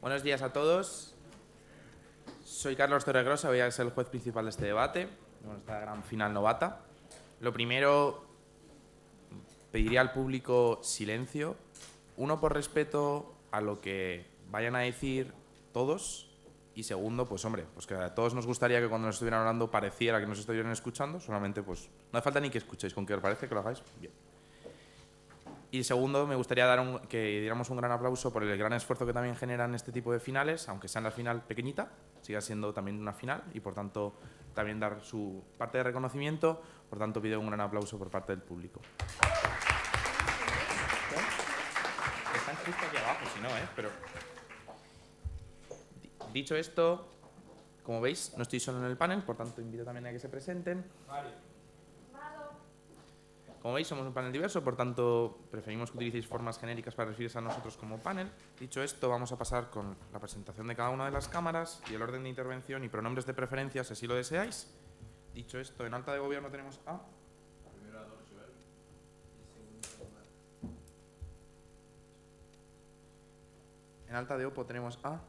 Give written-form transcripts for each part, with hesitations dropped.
Buenos días a todos. Soy Carlos Torregrosa, voy a ser el juez principal de este debate, bueno, esta gran final novata. Lo primero, pediría al público silencio. Uno, por respeto a lo que vayan a decir todos. Y segundo, pues hombre, pues que a todos nos gustaría que cuando nos estuvieran hablando pareciera que nos estuvieran escuchando. Solamente, pues, no hace falta ni que escuchéis, con que os parece que lo hagáis bien. Y segundo, me gustaría que diéramos un gran aplauso por el gran esfuerzo que también generan este tipo de finales, aunque sea en la final pequeñita, siga siendo también una final y por tanto también dar su parte de reconocimiento. Por tanto, pido un gran aplauso por parte del público. Están justo aquí abajo, si no, pero dicho esto, como veis, no estoy solo en el panel, por tanto invito también a que se presenten. Como veis, somos un panel diverso, por tanto, preferimos que utilicéis formas genéricas para referirse a nosotros como panel. Dicho esto, vamos a pasar con la presentación de cada una de las cámaras y el orden de intervención y pronombres de preferencia, si así lo deseáis. Dicho esto, en alta de gobierno tenemos a... En alta de OPO tenemos a...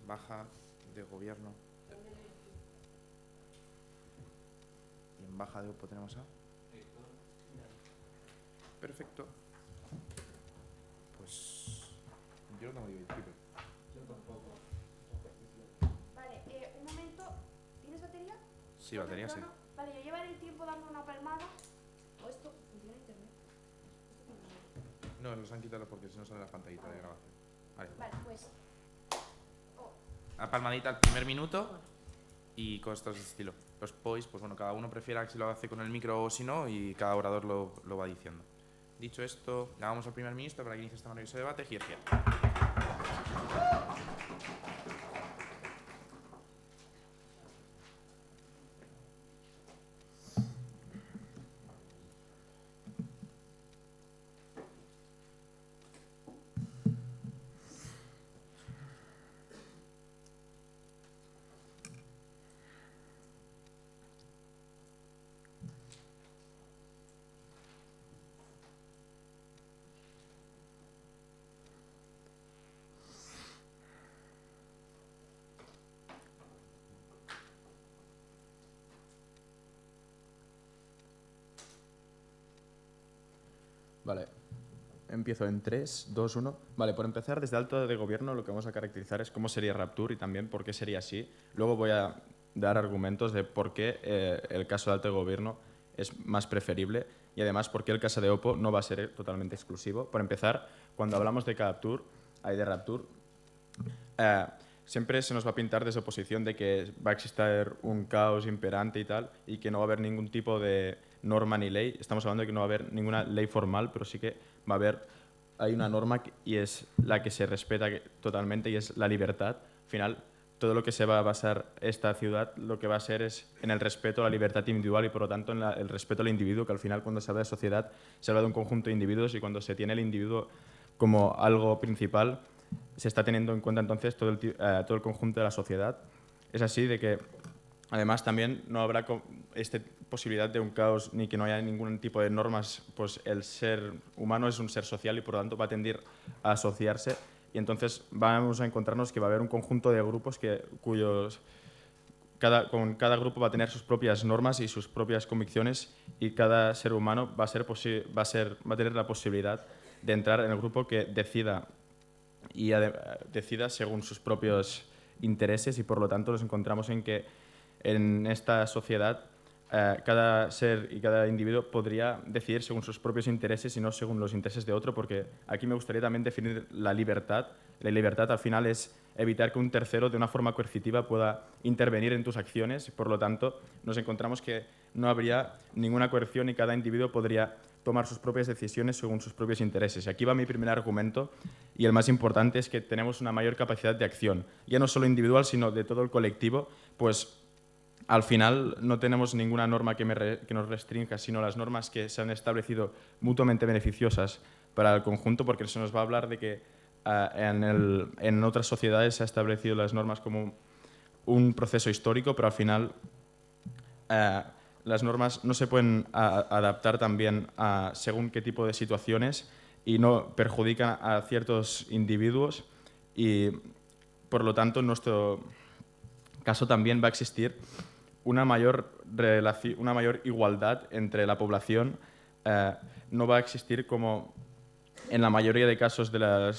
En baja de gobierno... Y en baja de OPO tenemos a... Perfecto. Pues... Yo no tengo dividido. Yo tampoco. Vale, un momento. ¿Tienes batería? Sí, batería sí. Vale, yo llevaré el tiempo dando una palmada. ¿O esto funciona internet? No, nos han quitado porque si no sale la pantallita de grabación. Vale, pues... La palmadita al primer minuto y cosas de estilo. Los pois, pues bueno, cada uno prefiera si lo hace con el micro o si no, y cada orador lo va diciendo. Dicho esto, llamamos al primer ministro para que inicie este maravilloso debate. Gier. Vale, empiezo en 3, 2, 1. Vale, por empezar, desde alto de gobierno lo que vamos a caracterizar es cómo sería Rapture y también por qué sería así. Luego voy a dar argumentos de por qué el caso de alto de gobierno es más preferible y además por qué el caso de Oppo no va a ser totalmente exclusivo. Por empezar, cuando hablamos de Rapture, siempre se nos va a pintar desde oposición de que va a existir un caos imperante y tal, y que no va a haber ningún tipo de norma ni ley. Estamos hablando de que no va a haber ninguna ley formal, pero sí que va a haber, hay una norma y es la que se respeta totalmente y es la libertad. Al final, todo lo que se va a basar esta ciudad, lo que va a ser es en el respeto a la libertad individual y por lo tanto en el respeto al individuo, que al final cuando se habla de sociedad se habla de un conjunto de individuos y cuando se tiene el individuo como algo principal, se está teniendo en cuenta entonces todo el conjunto de la sociedad. Es así de que, además, también no habrá esta posibilidad de un caos ni que no haya ningún tipo de normas, pues el ser humano es un ser social y por lo tanto va a tender a asociarse y entonces vamos a encontrarnos que va a haber un conjunto de grupos con cada grupo va a tener sus propias normas y sus propias convicciones y cada ser humano va a tener la posibilidad de entrar en el grupo que decida según sus propios intereses y por lo tanto nos encontramos en que en esta sociedad cada ser y cada individuo podría decidir según sus propios intereses y no según los intereses de otro, porque aquí me gustaría también definir la libertad. La libertad al final es evitar que un tercero de una forma coercitiva pueda intervenir en tus acciones y por lo tanto nos encontramos que no habría ninguna coerción y cada individuo podría tomar sus propias decisiones según sus propios intereses. Y aquí va mi primer argumento y el más importante es que tenemos una mayor capacidad de acción, ya no solo individual sino de todo el colectivo, pues al final no tenemos ninguna norma que nos restrinja, sino las normas que se han establecido mutuamente beneficiosas para el conjunto, porque se nos va a hablar de que en otras sociedades se han establecido las normas como un proceso histórico, pero al final las normas no se pueden adaptar también según qué tipo de situaciones y no perjudican a ciertos individuos y, por lo tanto, en nuestro caso también va a existir una mayor igualdad entre la población. No va a existir como en la mayoría de casos del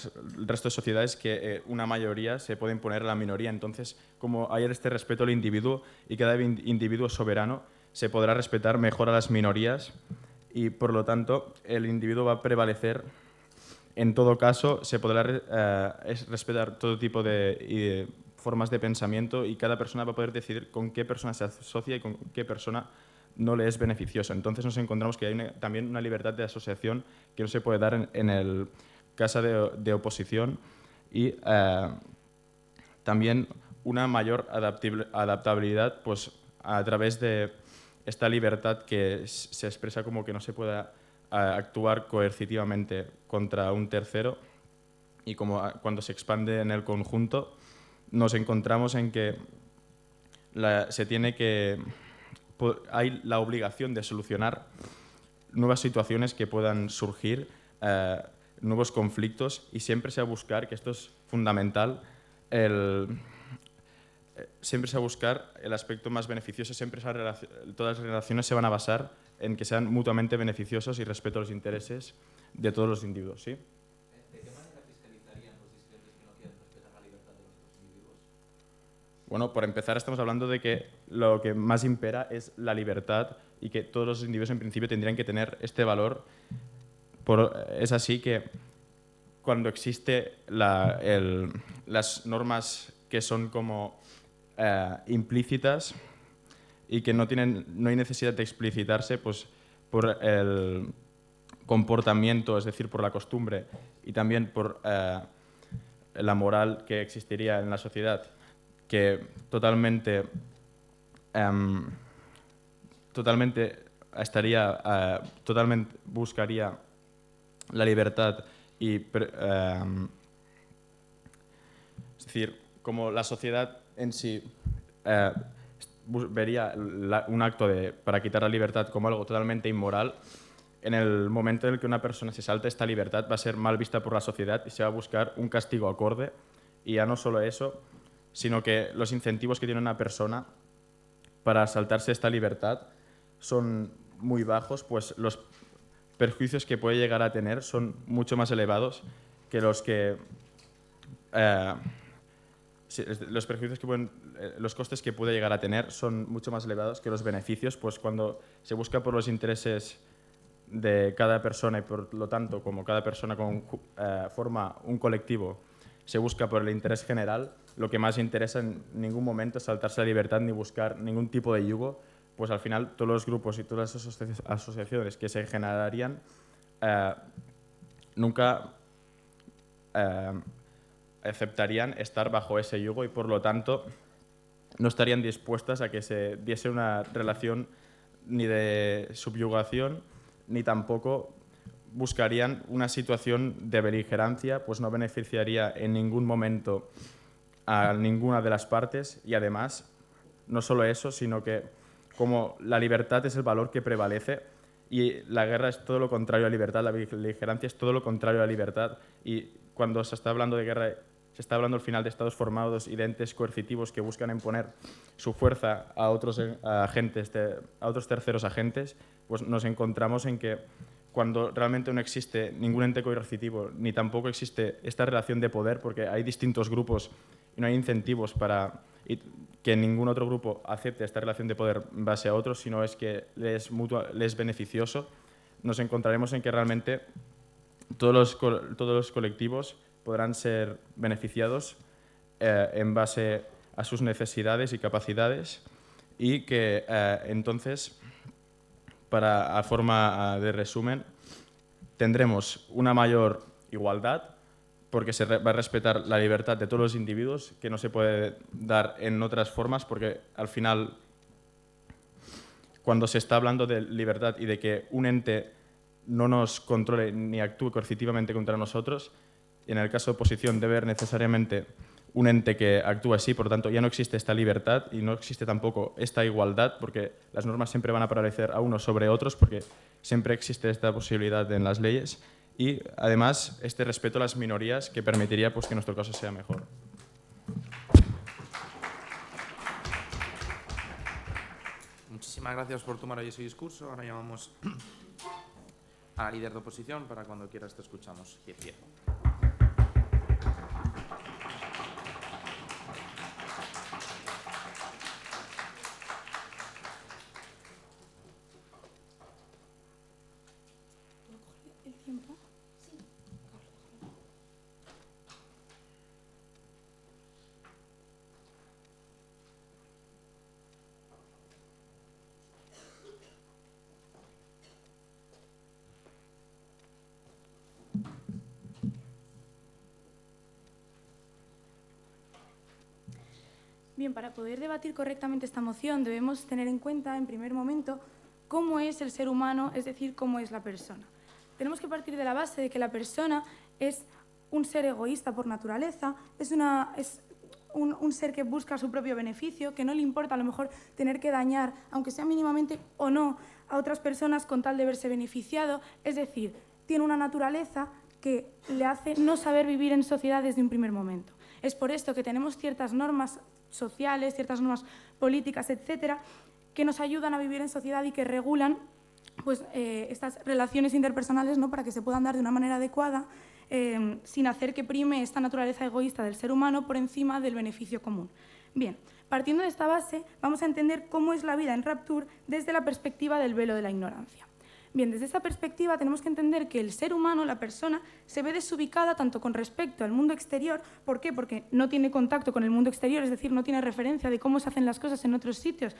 resto de sociedades que una mayoría se puede imponer a la minoría. Entonces, como hay este respeto al individuo y cada individuo es soberano, se podrá respetar mejor a las minorías y, por lo tanto, el individuo va a prevalecer. En todo caso, se podrá respetar todo tipo de formas de pensamiento y cada persona va a poder decidir con qué persona se asocia y con qué persona no le es beneficioso. Entonces nos encontramos que hay también una libertad de asociación que no se puede dar en el caso de oposición y también una mayor adaptabilidad pues, a través de esta libertad que se expresa como que no se pueda actuar coercitivamente contra un tercero y como cuando se expande en el conjunto nos encontramos en que hay la obligación de solucionar nuevas situaciones que puedan surgir, nuevos conflictos y siempre se va a buscar, que esto es fundamental, siempre se va a buscar el aspecto más beneficioso, siempre todas las relaciones se van a basar en que sean mutuamente beneficiosos y respeto a los intereses de todos los individuos. ¿Sí? ¿De qué manera fiscalizarían los discretos que no quieren respetar la libertad de los otros individuos? Bueno, por empezar estamos hablando de que lo que más impera es la libertad y que todos los individuos en principio tendrían que tener este valor. Es así que cuando existe las normas que son como implícitas y que no hay necesidad de explicitarse pues, por el comportamiento, es decir, por la costumbre y también por la moral que existiría en la sociedad, que totalmente buscaría la libertad y es decir, como la sociedad en sí vería un acto para quitar la libertad como algo totalmente inmoral, en el momento en el que una persona se salta esta libertad va a ser mal vista por la sociedad y se va a buscar un castigo acorde. Y ya no solo eso, sino que los incentivos que tiene una persona para saltarse esta libertad son muy bajos, pues los perjuicios que puede llegar a tener son mucho más elevados que los costes que puede llegar a tener son mucho más elevados que los beneficios, pues cuando se busca por los intereses de cada persona y por lo tanto como cada persona forma un colectivo se busca por el interés general, lo que más interesa en ningún momento es saltarse la libertad ni buscar ningún tipo de yugo, pues al final todos los grupos y todas las asociaciones que se generarían nunca aceptarían estar bajo ese yugo y por lo tanto no estarían dispuestas a que se diese una relación ni de subyugación ni tampoco buscarían una situación de beligerancia, pues no beneficiaría en ningún momento a ninguna de las partes y además no solo eso, sino que como la libertad es el valor que prevalece y la guerra es todo lo contrario a la libertad, la beligerancia es todo lo contrario a la libertad y cuando se está hablando de guerra se está hablando al final de estados formados y de entes coercitivos que buscan imponer su fuerza a otros agentes, a otros terceros agentes, pues nos encontramos en que cuando realmente no existe ningún ente coercitivo ni tampoco existe esta relación de poder, porque hay distintos grupos y no hay incentivos para que ningún otro grupo acepte esta relación de poder en base a otros, sino es que les es beneficioso, nos encontraremos en que realmente todos los colectivos podrán ser beneficiados en base a sus necesidades y capacidades y que entonces, a forma de resumen, tendremos una mayor igualdad porque se va a respetar la libertad de todos los individuos, que no se puede dar en otras formas, porque al final, cuando se está hablando de libertad y de que un ente no nos controle ni actúe coercitivamente contra nosotros, en el caso de oposición debe haber necesariamente un ente que actúe así, por lo tanto ya no existe esta libertad y no existe tampoco esta igualdad, porque las normas siempre van a prevalecer a unos sobre otros, porque siempre existe esta posibilidad en las leyes y además este respeto a las minorías que permitiría pues, que nuestro caso sea mejor. Muchísimas gracias por tu maravilloso discurso. Ahora llamamos a la líder de oposición para cuando quieras te escuchamos. ¿El tiempo? Bien, para poder debatir correctamente esta moción debemos tener en cuenta, en primer momento, cómo es el ser humano, es decir, cómo es la persona. Tenemos que partir de la base de que la persona es un ser egoísta por naturaleza, es un ser que busca su propio beneficio, que no le importa a lo mejor tener que dañar, aunque sea mínimamente o no, a otras personas con tal de verse beneficiado, es decir, tiene una naturaleza que le hace no saber vivir en sociedad desde un primer momento. Es por esto que tenemos ciertas normas sociales, ciertas normas políticas, etcétera, que nos ayudan a vivir en sociedad y que regulan pues, estas relaciones interpersonales, ¿no?, para que se puedan dar de una manera adecuada, sin hacer que prime esta naturaleza egoísta del ser humano por encima del beneficio común. Bien, partiendo de esta base, vamos a entender cómo es la vida en Rapture desde la perspectiva del velo de la ignorancia. Bien, desde esta perspectiva tenemos que entender que el ser humano, la persona, se ve desubicada tanto con respecto al mundo exterior. ¿Por qué? Porque no tiene contacto con el mundo exterior, es decir, no tiene referencia de cómo se hacen las cosas en otros sitios.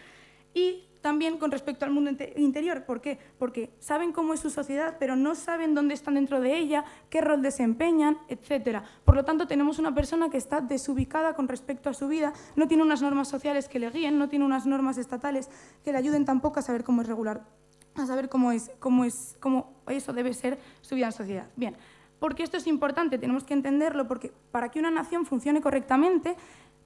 Y también con respecto al mundo interior. ¿Por qué? Porque saben cómo es su sociedad, pero no saben dónde están dentro de ella, qué rol desempeñan, etc. Por lo tanto, tenemos una persona que está desubicada con respecto a su vida, no tiene unas normas sociales que le guíen, no tiene unas normas estatales que le ayuden tampoco a saber cómo es regular, a saber cómo eso debe ser su vida en sociedad. Bien, porque esto es importante, tenemos que entenderlo, porque para que una nación funcione correctamente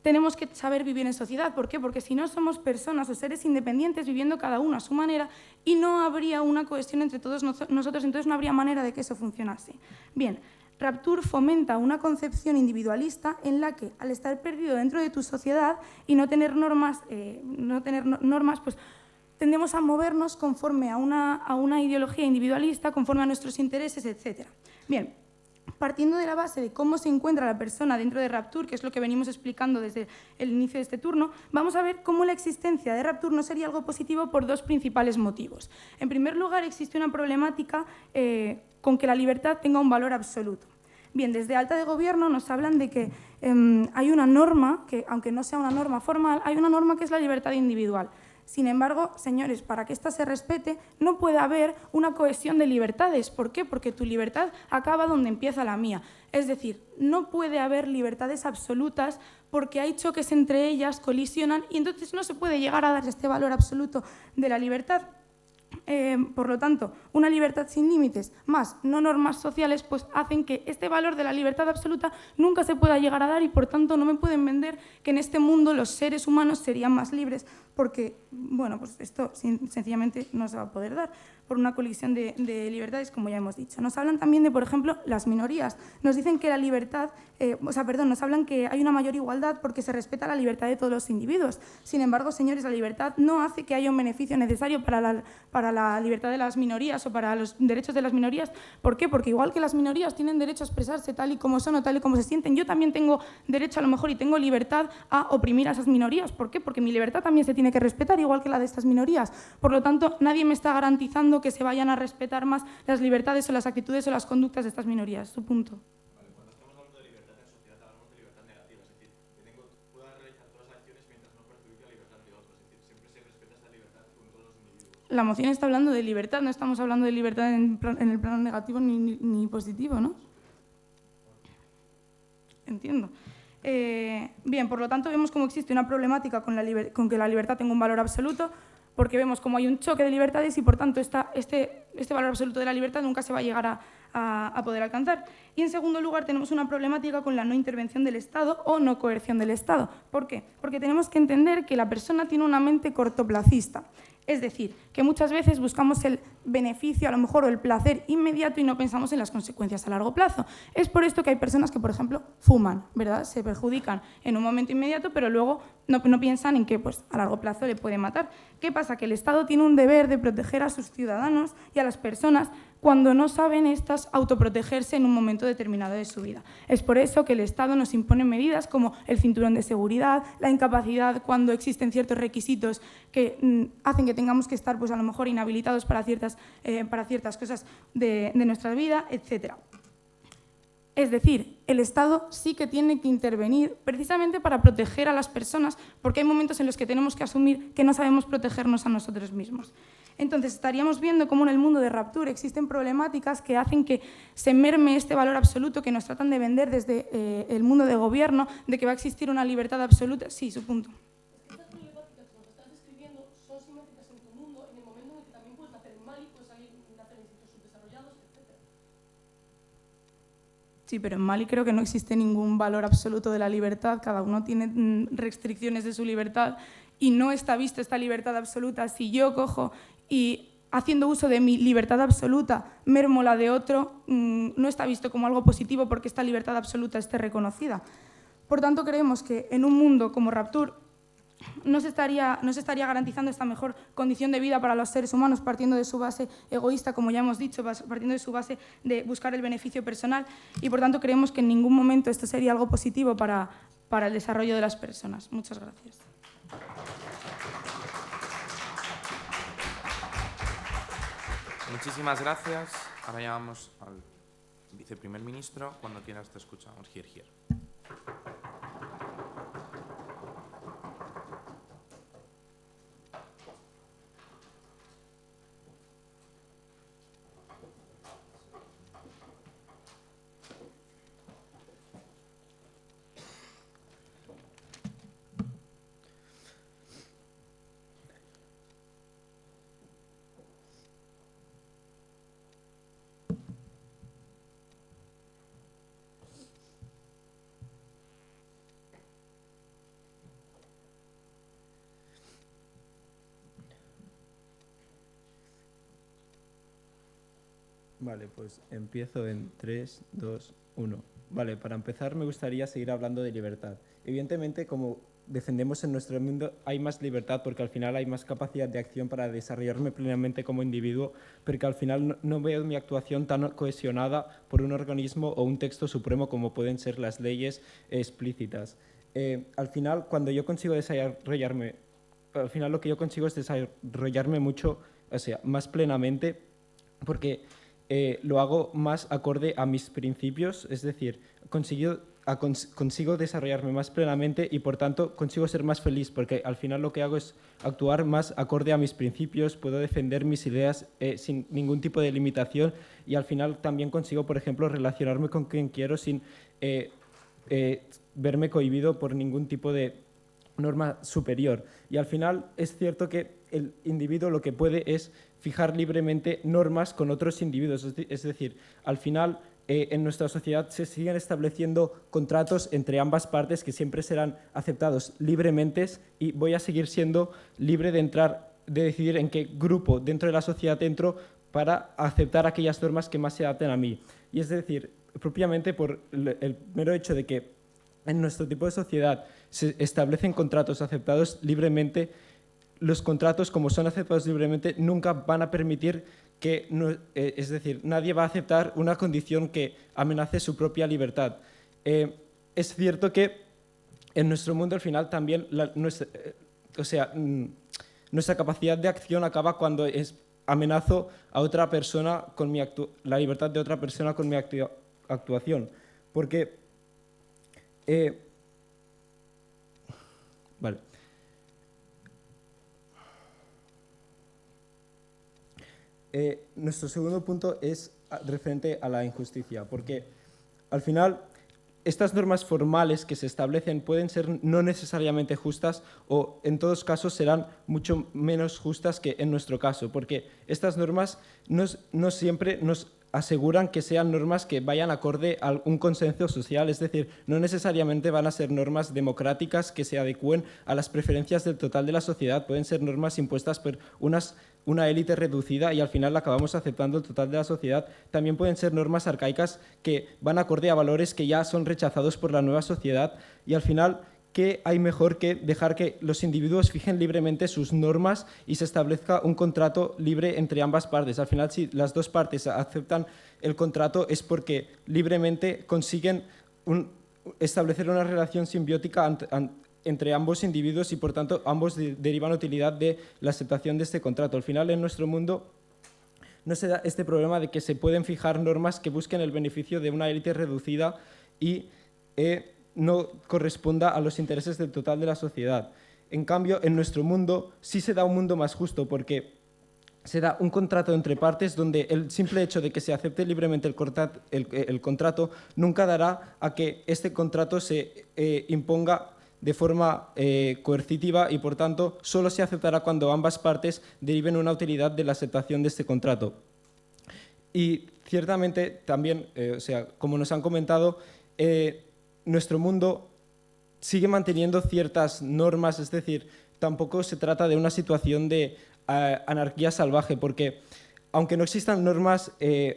tenemos que saber vivir en sociedad. ¿Por qué? Porque si no somos personas o seres independientes viviendo cada uno a su manera y no habría una cohesión entre todos nosotros, entonces no habría manera de que eso funcionase. Bien, Rapture fomenta una concepción individualista en la que, al estar perdido dentro de tu sociedad y no tener normas, pues tendemos a movernos conforme a una ideología individualista, conforme a nuestros intereses, etc. Bien, partiendo de la base de cómo se encuentra la persona dentro de Rapture, que es lo que venimos explicando desde el inicio de este turno, vamos a ver cómo la existencia de Rapture no sería algo positivo por dos principales motivos. En primer lugar, existe una problemática con que la libertad tenga un valor absoluto. Bien, desde Alta de Gobierno nos hablan de que hay una norma, que aunque no sea una norma formal, hay una norma que es la libertad individual. Sin embargo, señores, para que ésta se respete, no puede haber una cohesión de libertades. ¿Por qué? Porque tu libertad acaba donde empieza la mía. Es decir, no puede haber libertades absolutas porque hay choques entre ellas, colisionan, y entonces no se puede llegar a dar este valor absoluto de la libertad. Por lo tanto, una libertad sin límites más no normas sociales pues hacen que este valor de la libertad absoluta nunca se pueda llegar a dar y por tanto no me pueden vender que en este mundo los seres humanos serían más libres porque, bueno, pues esto sencillamente no se va a poder dar por una colisión de libertades, como ya hemos dicho. Nos hablan también de, por ejemplo, las minorías. Nos dicen que la libertad, nos hablan que hay una mayor igualdad porque se respeta la libertad de todos los individuos. Sin embargo, señores, la libertad no hace que haya un beneficio necesario para la libertad de las minorías o para los derechos de las minorías. ¿Por qué? Porque igual que las minorías tienen derecho a expresarse tal y como son o tal y como se sienten, yo también tengo derecho a lo mejor y tengo libertad a oprimir a esas minorías. ¿Por qué? Porque mi libertad también se tiene que respetar igual que la de estas minorías. Por lo tanto, nadie me está garantizando que se vayan a respetar más las libertades o las actitudes o las conductas de estas minorías. Su punto. Vale, cuando estamos hablando de libertad en sociedad, hablamos de libertad negativa, es decir, que pueda realizar todas las acciones mientras no perjudique la libertad de otros, es decir, siempre se respeta esta libertad con todos los individuos. La moción está hablando de libertad, no estamos hablando de libertad en el plano negativo ni positivo, ¿no? Entiendo. Bien, por lo tanto, vemos cómo existe una problemática con que la libertad tenga un valor absoluto, porque vemos cómo hay un choque de libertades y, por tanto, este valor absoluto de la libertad nunca se va a llegar a poder alcanzar. Y, en segundo lugar, tenemos una problemática con la no intervención del Estado o no coerción del Estado. ¿Por qué? Porque tenemos que entender que la persona tiene una mente cortoplacista. Es decir, que muchas veces buscamos el beneficio, a lo mejor, o el placer inmediato y no pensamos en las consecuencias a largo plazo. Es por esto que hay personas que, por ejemplo, fuman, ¿verdad? Se perjudican en un momento inmediato, pero luego no piensan en que pues, a largo plazo le puede matar. ¿Qué pasa? Que el Estado tiene un deber de proteger a sus ciudadanos y a las personas cuando no saben estas autoprotegerse en un momento determinado de su vida. Es por eso que el Estado nos impone medidas como el cinturón de seguridad, la incapacidad cuando existen ciertos requisitos que hacen que tengamos que estar pues, a lo mejor inhabilitados para ciertas cosas de nuestra vida, etc. Es decir, el Estado sí que tiene que intervenir precisamente para proteger a las personas, porque hay momentos en los que tenemos que asumir que no sabemos protegernos a nosotros mismos. Entonces, estaríamos viendo cómo en el mundo de Rapture existen problemáticas que hacen que se merme este valor absoluto que nos tratan de vender desde el mundo de gobierno, de que va a existir una libertad absoluta. Sí, su punto. Estas problemáticas que nos estás describiendo son simétricas en tu mundo en el momento en el que también puedes nacer en Mali, puedes nacer en sitios subdesarrollados, etc. Sí, pero en Mali creo que no existe ningún valor absoluto de la libertad, cada uno tiene restricciones de su libertad y no está visto esta libertad absoluta. Si yo cojo y haciendo uso de mi libertad absoluta mermo la de otro, no está visto como algo positivo porque esta libertad absoluta esté reconocida. Por tanto, creemos que en un mundo como Rapture no se estaría garantizando esta mejor condición de vida para los seres humanos partiendo de su base egoísta, como ya hemos dicho, partiendo de su base de buscar el beneficio personal y, por tanto, creemos que en ningún momento esto sería algo positivo para el desarrollo de las personas. Muchas gracias. Muchísimas gracias. Ahora llamamos al viceprimer ministro. Cuando quieras te escuchamos. Here. Vale, pues empiezo en 3, 2, 1. Vale, para empezar me gustaría seguir hablando de libertad. Evidentemente, como defendemos en nuestro mundo, hay más libertad porque al final hay más capacidad de acción para desarrollarme plenamente como individuo, porque al final no veo mi actuación tan cohesionada por un organismo o un texto supremo como pueden ser las leyes explícitas. Al final, cuando yo consigo desarrollarme, al final lo que yo consigo es desarrollarme mucho, o sea, más plenamente, porque lo hago más acorde a mis principios, es decir, consigo desarrollarme más plenamente y, por tanto, consigo ser más feliz, porque al final lo que hago es actuar más acorde a mis principios, puedo defender mis ideas sin ningún tipo de limitación y al final también consigo, por ejemplo, relacionarme con quien quiero sin verme cohibido por ningún tipo de norma superior. Y al final es cierto que el individuo lo que puede es fijar libremente normas con otros individuos. Es decir, al final en nuestra sociedad se siguen estableciendo contratos entre ambas partes que siempre serán aceptados libremente y voy a seguir siendo libre de decidir en qué grupo dentro de la sociedad entro para aceptar aquellas normas que más se adapten a mí. Y es decir, propiamente por el mero hecho de que en nuestro tipo de sociedad se establecen contratos aceptados libremente, los contratos, como son aceptados libremente, nunca van a permitir que, es decir, nadie va a aceptar una condición que amenace su propia libertad. Es cierto que en nuestro mundo al final también nuestra capacidad de acción acaba cuando amenazo a otra persona con la libertad de otra persona con mi actuación. Porque vale. Nuestro segundo punto es referente a la injusticia, porque al final estas normas formales que se establecen pueden ser no necesariamente justas o en todos casos serán mucho menos justas que en nuestro caso, porque estas normas no siempre nos aseguran que sean normas que vayan acorde a un consenso social, es decir, no necesariamente van a ser normas democráticas que se adecúen a las preferencias del total de la sociedad, pueden ser normas impuestas por una élite reducida y al final acabamos aceptando el total de la sociedad. También pueden ser normas arcaicas que van acorde a valores que ya son rechazados por la nueva sociedad y al final, ¿qué hay mejor que dejar que los individuos fijen libremente sus normas y se establezca un contrato libre entre ambas partes? Al final, si las dos partes aceptan el contrato es porque libremente consiguen establecer una relación simbiótica entre ambos individuos y, por tanto, ambos derivan utilidad de la aceptación de este contrato. Al final, en nuestro mundo no se da este problema de que se pueden fijar normas que busquen el beneficio de una élite reducida y no corresponda a los intereses del total de la sociedad. En cambio, en nuestro mundo sí se da un mundo más justo porque se da un contrato entre partes donde el simple hecho de que se acepte libremente el contrato nunca dará a que este contrato se imponga de forma coercitiva y, por tanto, solo se aceptará cuando ambas partes deriven una utilidad de la aceptación de este contrato. Y ciertamente también, como nos han comentado, nuestro mundo sigue manteniendo ciertas normas, es decir, tampoco se trata de una situación de anarquía salvaje, porque aunque no existan normas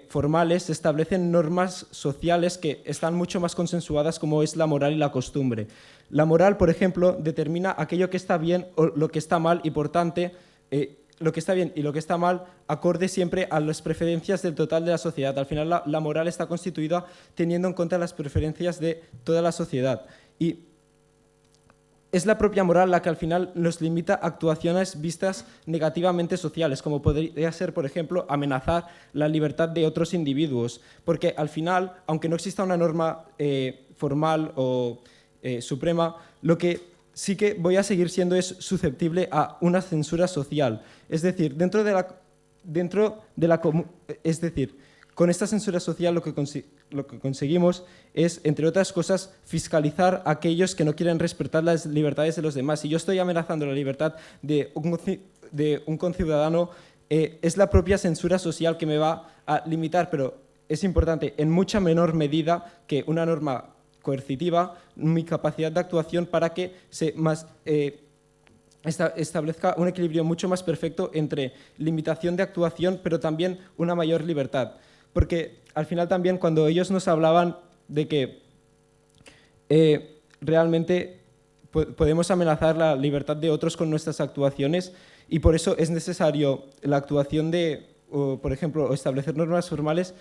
formales, se establecen normas sociales que están mucho más consensuadas, como es la moral y la costumbre. La moral, por ejemplo, determina aquello que está bien o lo que está mal y, por tanto, lo que está bien y lo que está mal acorde siempre a las preferencias del total de la sociedad. Al final, la moral está constituida teniendo en cuenta las preferencias de toda la sociedad. Y es la propia moral la que al final nos limita a actuaciones vistas negativamente sociales, como podría ser, por ejemplo, amenazar la libertad de otros individuos. Porque al final, aunque no exista una norma formal o suprema, lo que sí que voy a seguir siendo es susceptible a una censura social. Es decir, con esta censura social lo que conseguimos es, entre otras cosas, fiscalizar a aquellos que no quieren respetar las libertades de los demás. Si yo estoy amenazando la libertad de un conciudadano, es la propia censura social que me va a limitar, pero es importante, en mucha menor medida que una norma coercitiva, mi capacidad de actuación para que se establezca un equilibrio mucho más perfecto entre limitación de actuación, pero también una mayor libertad. Porque al final también cuando ellos nos hablaban de que realmente podemos amenazar la libertad de otros con nuestras actuaciones y por eso es necesario la actuación por ejemplo, establecer normas formales.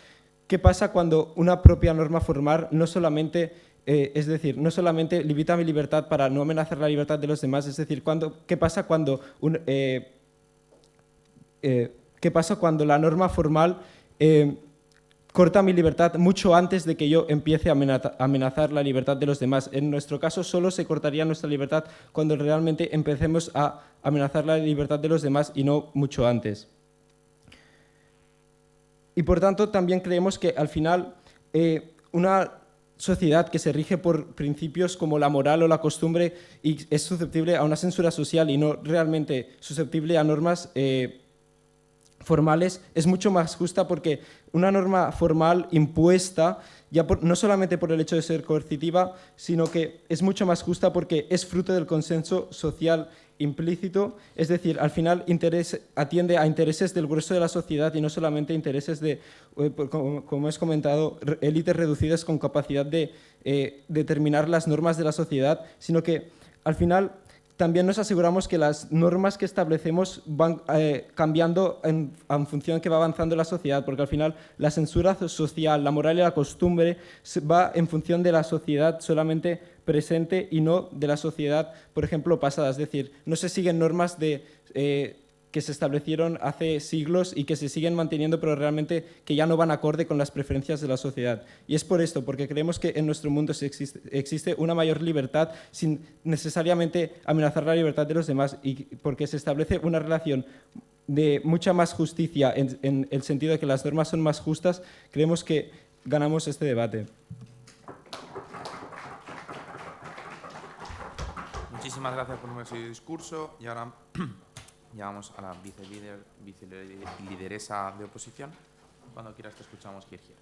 ¿Qué pasa cuando una propia norma formal no solamente limita mi libertad para no amenazar la libertad de los demás? Es decir, ¿qué pasa cuando la norma formal corta mi libertad mucho antes de que yo empiece a amenazar la libertad de los demás? En nuestro caso, solo se cortaría nuestra libertad cuando realmente empecemos a amenazar la libertad de los demás y no mucho antes. Y por tanto, también creemos que al final una sociedad que se rige por principios como la moral o la costumbre y es susceptible a una censura social y no realmente susceptible a normas formales, es mucho más justa, porque una norma formal impuesta, no solamente por el hecho de ser coercitiva, sino que es mucho más justa porque es fruto del consenso social implícito, es decir, al final atiende a intereses del grueso de la sociedad y no solamente a intereses de, como has comentado, élites reducidas con capacidad de determinar las normas de la sociedad, sino que al final también nos aseguramos que las normas que establecemos van cambiando en función que va avanzando la sociedad, porque al final la censura social, la moral y la costumbre va en función de la sociedad solamente presente y no de la sociedad, por ejemplo, pasada. Es decir, no se siguen normas que se establecieron hace siglos y que se siguen manteniendo, pero realmente que ya no van acorde con las preferencias de la sociedad. Y es por esto, porque creemos que en nuestro mundo existe una mayor libertad sin necesariamente amenazar la libertad de los demás, y porque se establece una relación de mucha más justicia en el sentido de que las normas son más justas. Creemos que ganamos este debate. Muchísimas gracias por nuestro discurso y ahora llamamos a la vicelideresa de oposición. Cuando quieras te escuchamos, Kirgier.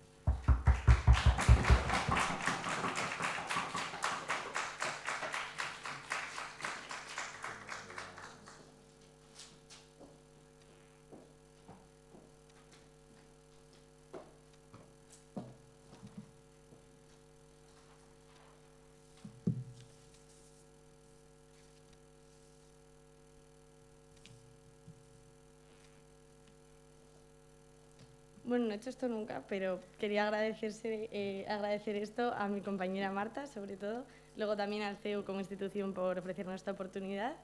Bueno, no he hecho esto nunca, pero quería agradecer esto a mi compañera Marta, sobre todo, luego también al CEU como institución por ofrecernos esta oportunidad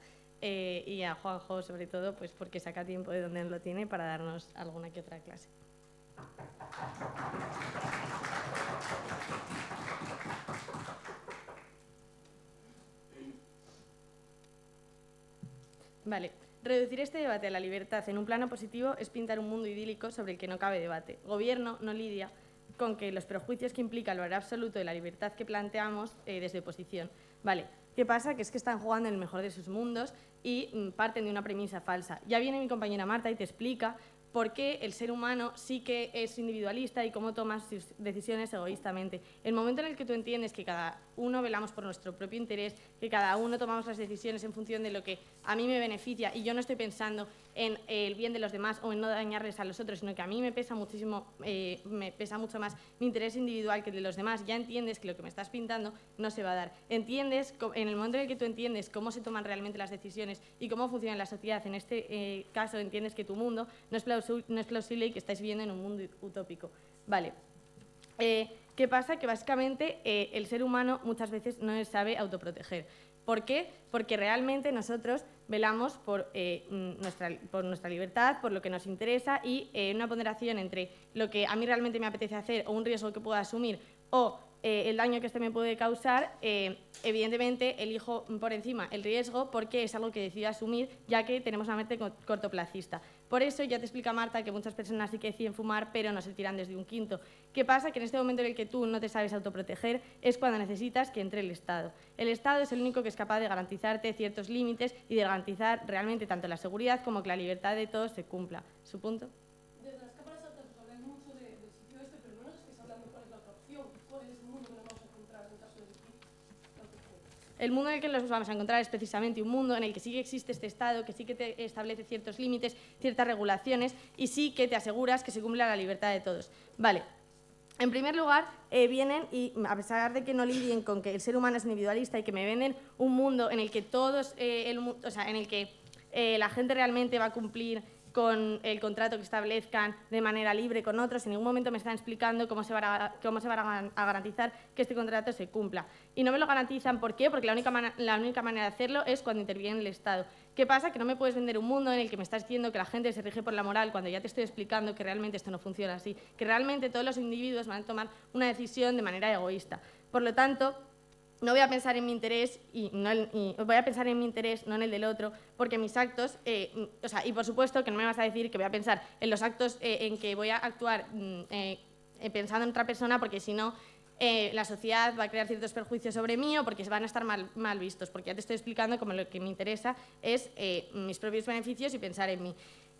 y a Juanjo, sobre todo, pues porque saca tiempo de donde no lo tiene para darnos alguna que otra clase. Vale. Reducir este debate a la libertad en un plano positivo es pintar un mundo idílico sobre el que no cabe debate. Gobierno no lidia con que los prejuicios que implica el valor absoluto de la libertad que planteamos desde oposición. Vale, ¿qué pasa? Que es que están jugando en el mejor de sus mundos y parten de una premisa falsa. Ya viene mi compañera Marta y te explica por qué el ser humano sí que es individualista y cómo toma sus decisiones egoístamente. El momento en el que tú entiendes que cada uno velamos por nuestro propio interés, que cada uno tomamos las decisiones en función de lo que a mí me beneficia y yo no estoy pensando en el bien de los demás o en no dañarles a los otros, sino que a mí me pesa muchísimo, me pesa mucho más mi interés individual que el de los demás, ya entiendes que lo que me estás pintando no se va a dar. Entiendes, en el momento en el que tú entiendes cómo se toman realmente las decisiones y cómo funciona la sociedad, en este caso entiendes que tu mundo no es plausible y que estáis viviendo en un mundo utópico. Vale. ¿Qué pasa? Que básicamente el ser humano muchas veces no sabe autoproteger. ¿Por qué? Porque realmente nosotros velamos por nuestra libertad, por lo que nos interesa y una ponderación entre lo que a mí realmente me apetece hacer o un riesgo que pueda asumir o el daño que este me puede causar, evidentemente elijo por encima el riesgo porque es algo que decido asumir, ya que tenemos una mente cortoplacista. Por eso ya te explica Marta que muchas personas sí que deciden fumar, pero no se tiran desde un quinto. ¿Qué pasa? Que en este momento en el que tú no te sabes autoproteger es cuando necesitas que entre el Estado. El Estado es el único que es capaz de garantizarte ciertos límites y de garantizar realmente tanto la seguridad como que la libertad de todos se cumpla. ¿Su punto? Desde las cámaras altas os habláis mucho del sitio este, pero no nos estáis hablando cuál es la otra opción, cuál es el mundo que nos vamos a encontrar en caso de elegir la otra opción. El mundo en el que nos vamos a encontrar es precisamente un mundo en el que sí que existe este Estado, que sí que te establece ciertos límites, ciertas regulaciones y sí que te aseguras que se cumpla la libertad de todos. Vale. En primer lugar, vienen y, a pesar de que no lidien con que el ser humano es individualista y que me venden un mundo en el que todos, en el que la gente realmente va a cumplir con el contrato que establezcan de manera libre con otros, en ningún momento me están explicando cómo se va a garantizar que este contrato se cumpla. Y no me lo garantizan, ¿por qué? Porque la única manera de hacerlo es cuando interviene el Estado. ¿Qué pasa? Que no me puedes vender un mundo en el que me estás diciendo que la gente se rige por la moral cuando ya te estoy explicando que realmente esto no funciona así, que realmente todos los individuos van a tomar una decisión de manera egoísta. Por lo tanto, no voy a pensar en mi interés voy a pensar en mi interés, no en el del otro, porque mis actos, y por supuesto que no me vas a decir que voy a pensar en los actos en que voy a actuar pensando en otra persona, porque si no, la sociedad va a crear ciertos perjuicios sobre mí o porque van a estar mal vistos, porque ya te estoy explicando como lo que me interesa es mis propios beneficios y pensar en mí.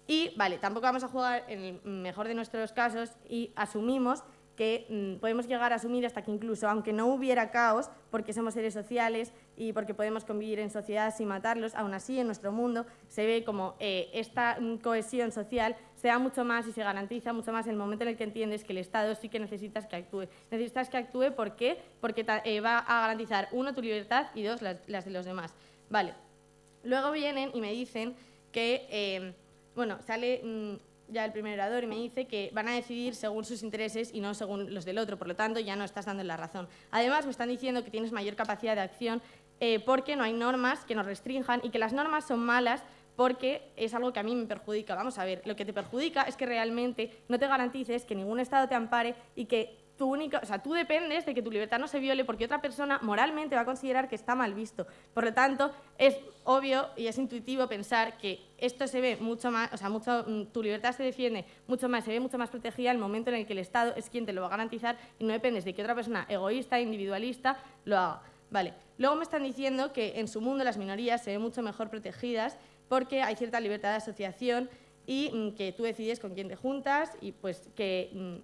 Y, vale, tampoco vamos a jugar en el mejor de nuestros casos y asumimos que podemos llegar a asumir hasta que incluso, aunque no hubiera caos, porque somos seres sociales y porque podemos convivir en sociedad sin matarlos, aún así en nuestro mundo se ve como esta cohesión social se da mucho más y se garantiza mucho más en el momento en el que entiendes que el Estado sí que necesitas que actúe. Necesitas que actúe, ¿por qué? Porque va a garantizar, uno, tu libertad y dos, las de los demás. Vale. Luego vienen y me dicen que, sale ya el primer orador y me dice que van a decidir según sus intereses y no según los del otro, por lo tanto ya no estás dando la razón. Además me están diciendo que tienes mayor capacidad de acción porque no hay normas que nos restrinjan y que las normas son malas porque es algo que a mí me perjudica. Vamos a ver, lo que te perjudica es que realmente no te garantices que ningún Estado te ampare y que tú dependes de que tu libertad no se viole porque otra persona moralmente va a considerar que está mal visto. Por lo tanto, es obvio y es intuitivo pensar que esto se ve mucho más, tu libertad se defiende mucho más, se ve mucho más protegida en el momento en el que el Estado es quien te lo va a garantizar y no dependes de que otra persona egoísta, individualista, lo haga. Vale. Luego me están diciendo que en su mundo las minorías se ven mucho mejor protegidas porque hay cierta libertad de asociación y que tú decides con quién te juntas y pues que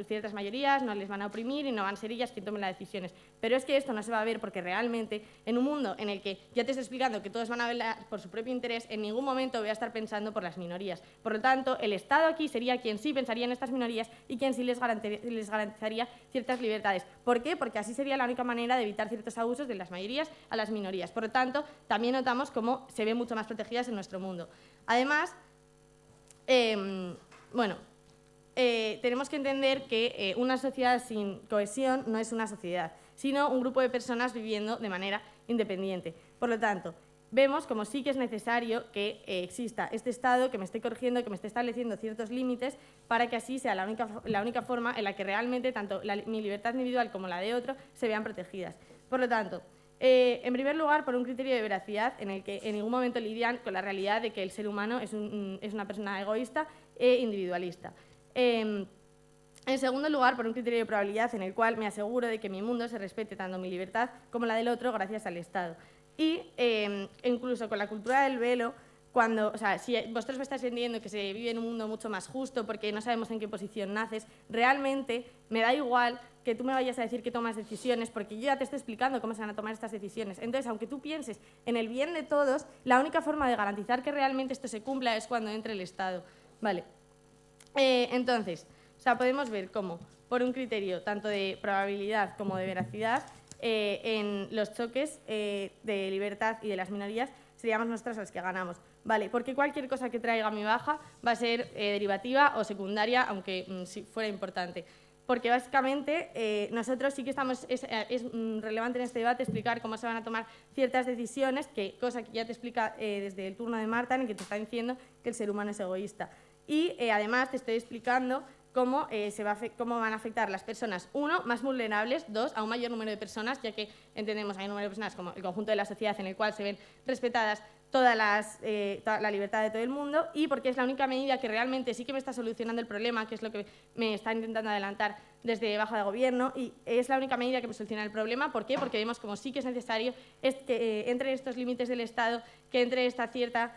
ciertas mayorías no les van a oprimir y no van a ser ellas quien tomen las decisiones. Pero es que esto no se va a ver porque realmente en un mundo en el que ya te estoy explicando que todos van a velar por su propio interés, en ningún momento voy a estar pensando por las minorías. Por lo tanto, el Estado aquí sería quien sí pensaría en estas minorías y quien sí les garantizaría ciertas libertades. ¿Por qué? Porque así sería la única manera de evitar ciertos abusos de las mayorías a las minorías. Por lo tanto, también notamos cómo se ven mucho más protegidas en nuestro mundo. Además, tenemos que entender que una sociedad sin cohesión no es una sociedad, sino un grupo de personas viviendo de manera independiente. Por lo tanto, vemos como sí que es necesario que exista este Estado que me esté corrigiendo, que me esté estableciendo ciertos límites para que así sea la única forma en la que realmente tanto mi libertad individual como la de otro se vean protegidas. Por lo tanto, en primer lugar, por un criterio de veracidad en el que en ningún momento lidian con la realidad de que el ser humano es una persona egoísta e individualista. En segundo lugar, por un criterio de probabilidad en el cual me aseguro de que mi mundo se respete tanto mi libertad como la del otro gracias al Estado. Y incluso con la cultura del velo, si vosotros me estáis entendiendo que se vive en un mundo mucho más justo porque no sabemos en qué posición naces, realmente me da igual que tú me vayas a decir que tomas decisiones porque yo ya te estoy explicando cómo se van a tomar estas decisiones. Entonces, aunque tú pienses en el bien de todos, la única forma de garantizar que realmente esto se cumpla es cuando entre el Estado. Vale. Entonces, podemos ver cómo, por un criterio tanto de probabilidad como de veracidad, en los choques de libertad y de las minorías seríamos nosotros los que ganamos. Vale, porque cualquier cosa que traiga mi baja va a ser derivativa o secundaria, aunque si fuera importante. Porque básicamente nosotros sí que es relevante en este debate explicar cómo se van a tomar ciertas decisiones, cosa que ya te explica desde el turno de Marta, en el que te está diciendo que el ser humano es egoísta. Y además te estoy explicando cómo van a afectar las personas, 1, más vulnerables, 2, a un mayor número de personas, ya que entendemos hay un número de personas como el conjunto de la sociedad en el cual se ven respetadas toda la libertad de todo el mundo, y porque es la única medida que realmente sí que me está solucionando el problema, que es lo que me está intentando adelantar desde Baja de Gobierno, y es la única medida que me soluciona el problema. ¿Por qué? Porque vemos como sí que es necesario que entre estos límites del Estado, que entre esta cierta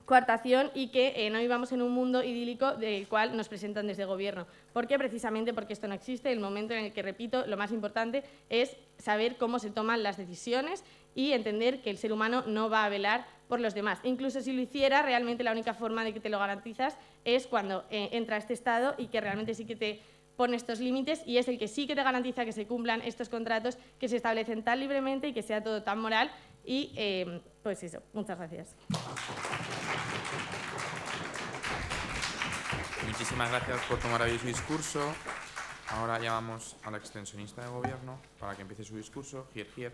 coartación y que no vivamos en un mundo idílico del cual nos presentan desde el Gobierno. ¿Por qué? Precisamente porque esto no existe. El momento en el que, repito, lo más importante es saber cómo se toman las decisiones y entender que el ser humano no va a velar por los demás. Incluso si lo hiciera, realmente la única forma de que te lo garantizas es cuando entra este Estado y que realmente sí que te pone estos límites y es el que sí que te garantiza que se cumplan estos contratos que se establecen tan libremente y que sea todo tan moral. Y pues eso, muchas gracias. Muchísimas gracias por tomar hoy su discurso. Ahora llamamos a la extensionista de Gobierno para que empiece su discurso. Gier.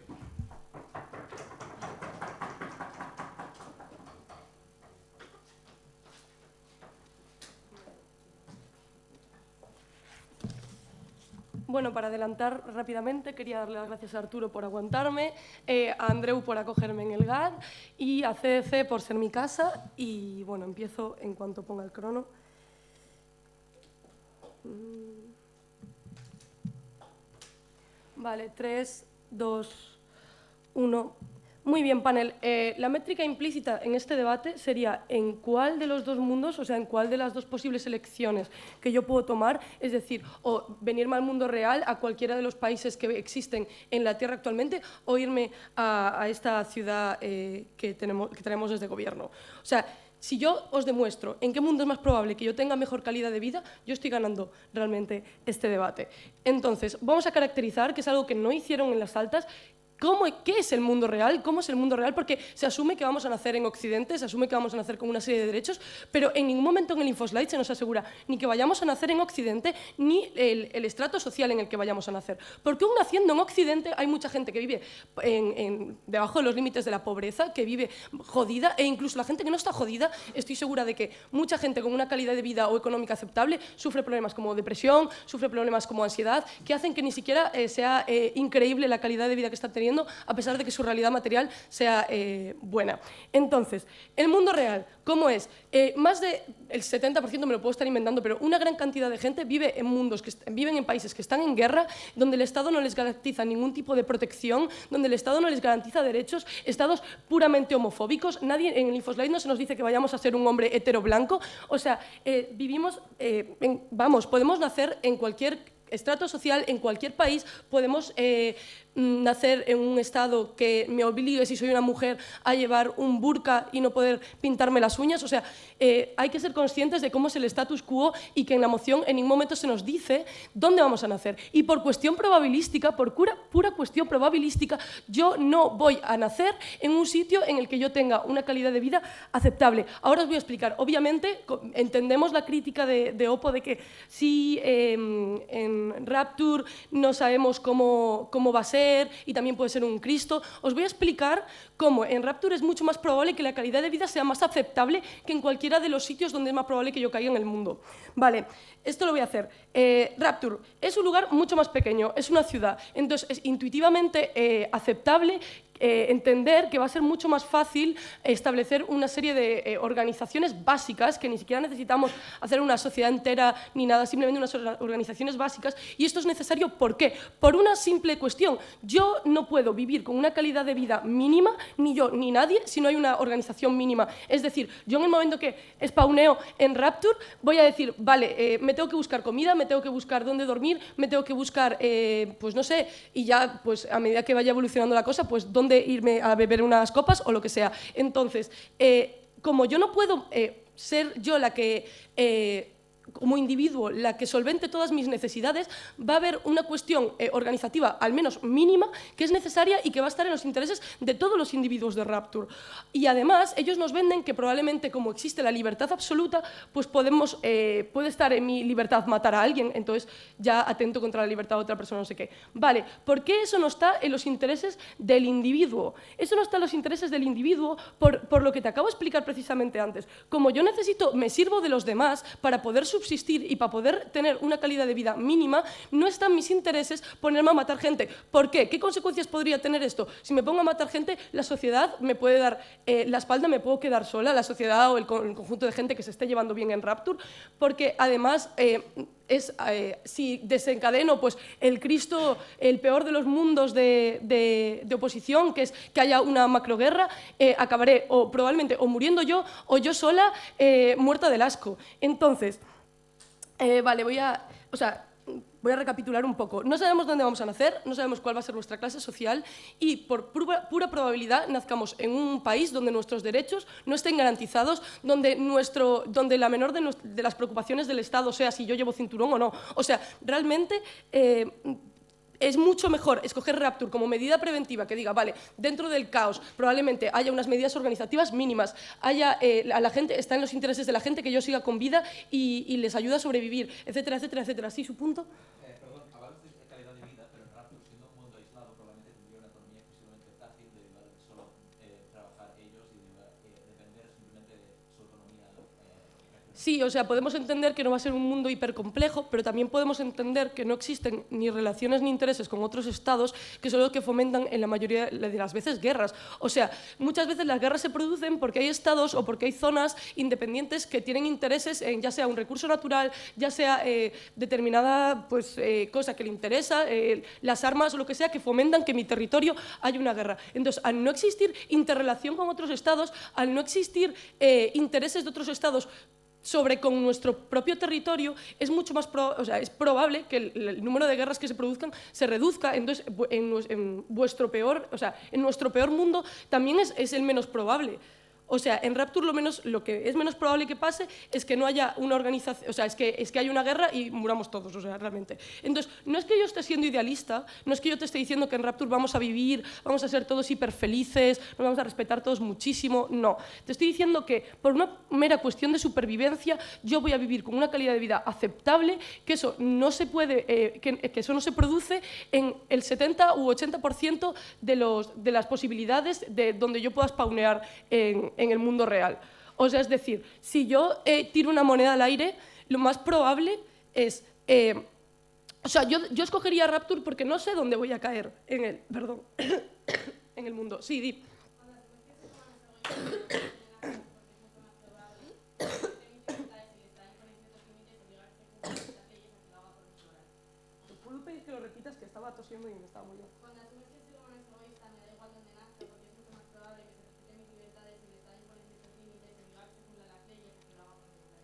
Bueno, para adelantar rápidamente, quería darle las gracias a Arturo por aguantarme, a Andreu por acogerme en el GAD y a CDC por ser mi casa. Y bueno, empiezo en cuanto ponga el crono. Vale, 3, 2, 1. Muy bien, panel. La métrica implícita en este debate sería en cuál de los dos mundos, o sea, en cuál de las dos posibles elecciones que yo puedo tomar, es decir, o venirme al mundo real, a cualquiera de los países que existen en la Tierra actualmente, o irme a esta ciudad que tenemos desde Gobierno. O sea, si yo os demuestro en qué mundo es más probable que yo tenga mejor calidad de vida, yo estoy ganando realmente este debate. Entonces, vamos a caracterizar, que es algo que no hicieron en las altas, ¿qué es el mundo real? ¿Cómo es el mundo real? Porque se asume que vamos a nacer en Occidente, se asume que vamos a nacer con una serie de derechos, pero en ningún momento en el Infoslide se nos asegura ni que vayamos a nacer en Occidente, ni el estrato social en el que vayamos a nacer. Porque aún naciendo en Occidente hay mucha gente que vive debajo de los límites de la pobreza, que vive jodida, e incluso la gente que no está jodida, estoy segura de que mucha gente con una calidad de vida o económica aceptable sufre problemas como depresión, sufre problemas como ansiedad, que hacen que ni siquiera sea increíble la calidad de vida que está teniendo teniendo, a pesar de que su realidad material sea buena. Entonces, el mundo real, ¿cómo es? Más del 70%, me lo puedo estar inventando, pero una gran cantidad de gente vive en mundos, viven en países que están en guerra, donde el Estado no les garantiza ningún tipo de protección, donde el Estado no les garantiza derechos, estados puramente homofóbicos. Nadie en el Infoslide no se nos dice que vayamos a ser un hombre hetero blanco. O sea, vivimos, podemos nacer en cualquier estrato social, en cualquier país, podemos nacer en un estado que me obligue, si soy una mujer, a llevar un burka y no poder pintarme las uñas. O sea, hay que ser conscientes de cómo es el status quo y que en la moción en ningún momento se nos dice dónde vamos a nacer. Y por cuestión probabilística, por pura cuestión probabilística, yo no voy a nacer en un sitio en el que yo tenga una calidad de vida aceptable. Ahora os voy a explicar. Obviamente, entendemos la crítica de Oppo de que si en Rapture no sabemos cómo va a ser, y también puede ser un Cristo. Os voy a explicar cómo en Rapture es mucho más probable que la calidad de vida sea más aceptable que en cualquiera de los sitios donde es más probable que yo caiga en el mundo. Vale, esto lo voy a hacer. Rapture es un lugar mucho más pequeño, es una ciudad, entonces es intuitivamente aceptable entender que va a ser mucho más fácil establecer una serie de organizaciones básicas, que ni siquiera necesitamos hacer una sociedad entera ni nada, simplemente unas organizaciones básicas. Y esto es necesario, ¿por qué? Por una simple cuestión. Yo no puedo vivir con una calidad de vida mínima, ni yo ni nadie, si no hay una organización mínima. Es decir, yo en el momento que spawneo en Rapture voy a decir, vale, me tengo que buscar comida, me tengo que buscar dónde dormir, me tengo que buscar, pues no sé, y ya pues a medida que vaya evolucionando la cosa, pues dónde irme a beber unas copas o lo que sea. Entonces, como yo no puedo ser yo la que, como individuo, la que solvente todas mis necesidades, va a haber una cuestión organizativa, al menos mínima, que es necesaria y que va a estar en los intereses de todos los individuos de Rapture. Y además, ellos nos venden que probablemente, como existe la libertad absoluta, pues puede estar en mi libertad matar a alguien, entonces ya atento contra la libertad de otra persona, no sé qué. Vale, ¿por qué eso no está en los intereses del individuo? Eso no está en los intereses del individuo por lo que te acabo de explicar precisamente antes. Como yo me sirvo de los demás para poder subsistir y para poder tener una calidad de vida mínima, no está en mis intereses ponerme a matar gente. ¿Por qué? ¿Qué consecuencias podría tener esto? Si me pongo a matar gente, la sociedad me puede dar la espalda, me puedo quedar sola, la sociedad o el conjunto de gente que se esté llevando bien en Rapture, porque además si desencadeno pues, el Cristo, el peor de los mundos de oposición, que es que haya una macroguerra, acabaré probablemente muriendo yo o yo sola muerta del asco. Entonces, vale, voy a recapitular un poco. No sabemos dónde vamos a nacer, no sabemos cuál va a ser nuestra clase social y por pura probabilidad nazcamos en un país donde nuestros derechos no estén garantizados, donde la menor de las preocupaciones del Estado sea si yo llevo cinturón o no. O sea, realmente es mucho mejor escoger Rapture como medida preventiva que diga, vale, dentro del caos probablemente haya unas medidas organizativas mínimas, a la gente, está en los intereses de la gente que yo siga con vida y les ayuda a sobrevivir, etcétera, etcétera, etcétera. ¿Sí, su punto? Perdón, hablamos de calidad de vida, pero en Rapture, siendo un mundo aislado, probablemente tendría una economía exclusivamente frágil de solo trabajar ellos y depender simplemente de su autonomía. Sí, o sea, podemos entender que no va a ser un mundo hipercomplejo, pero también podemos entender que no existen ni relaciones ni intereses con otros estados que son los que fomentan en la mayoría de las veces guerras. O sea, muchas veces las guerras se producen porque hay estados o porque hay zonas independientes que tienen intereses en ya sea un recurso natural, ya sea determinada cosa que le interesa, las armas o lo que sea, que fomentan que en mi territorio haya una guerra. Entonces, al no existir interrelación con otros estados, al no existir intereses de otros estados con nuestro propio territorio, es mucho más es probable que el número de guerras que se produzcan se reduzca. Entonces, en nuestro peor mundo también es el menos probable. O sea, en Rapture lo que es menos probable que pase es que no haya una organización, o sea, es que haya una guerra y muramos todos, o sea, realmente. Entonces, no es que yo esté siendo idealista, no es que yo te esté diciendo que en Rapture vamos a vivir, vamos a ser todos hiper felices, nos vamos a respetar todos muchísimo, no. Te estoy diciendo que por una mera cuestión de supervivencia yo voy a vivir con una calidad de vida aceptable, que eso no se puede, que eso no se produce en el 70 u 80% de las posibilidades de donde yo pueda spawnear en el mundo real. O sea, es decir, si yo tiro una moneda al aire, lo más probable es... o sea, yo escogería Rapture porque no sé dónde voy a caer en él. Perdón. en el mundo. Sí, di. ¿Puedo pedir que lo repitas? Que estaba tosiendo y me estaba muriendo. Cuando asumes que el ser humano es egoísta, me da igual donde nazca, porque es mucho más probable que se respeten mis libertades y el Estado impone ciertos límites, obligar que se cumplan las leyes y que lo haga por voluntad.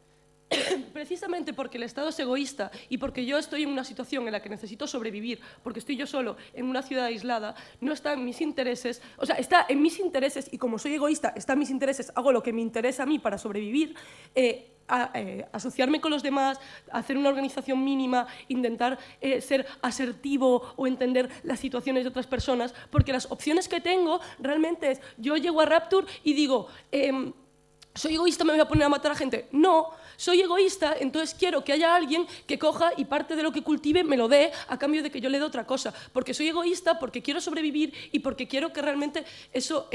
Precisamente porque el Estado es egoísta y porque yo estoy en una situación en la que necesito sobrevivir, porque estoy yo solo en una ciudad aislada, no está en mis intereses, o sea, está en mis intereses y como soy egoísta, está en mis intereses, hago lo que me interesa a mí para sobrevivir, asociarme con los demás, hacer una organización mínima, intentar ser asertivo o entender las situaciones de otras personas, porque las opciones que tengo realmente es, yo llego a Rapture y digo, ¿soy egoísta, me voy a poner a matar a gente? No, soy egoísta, entonces quiero que haya alguien que coja y parte de lo que cultive me lo dé a cambio de que yo le dé otra cosa. Porque soy egoísta, porque quiero sobrevivir y porque quiero que realmente eso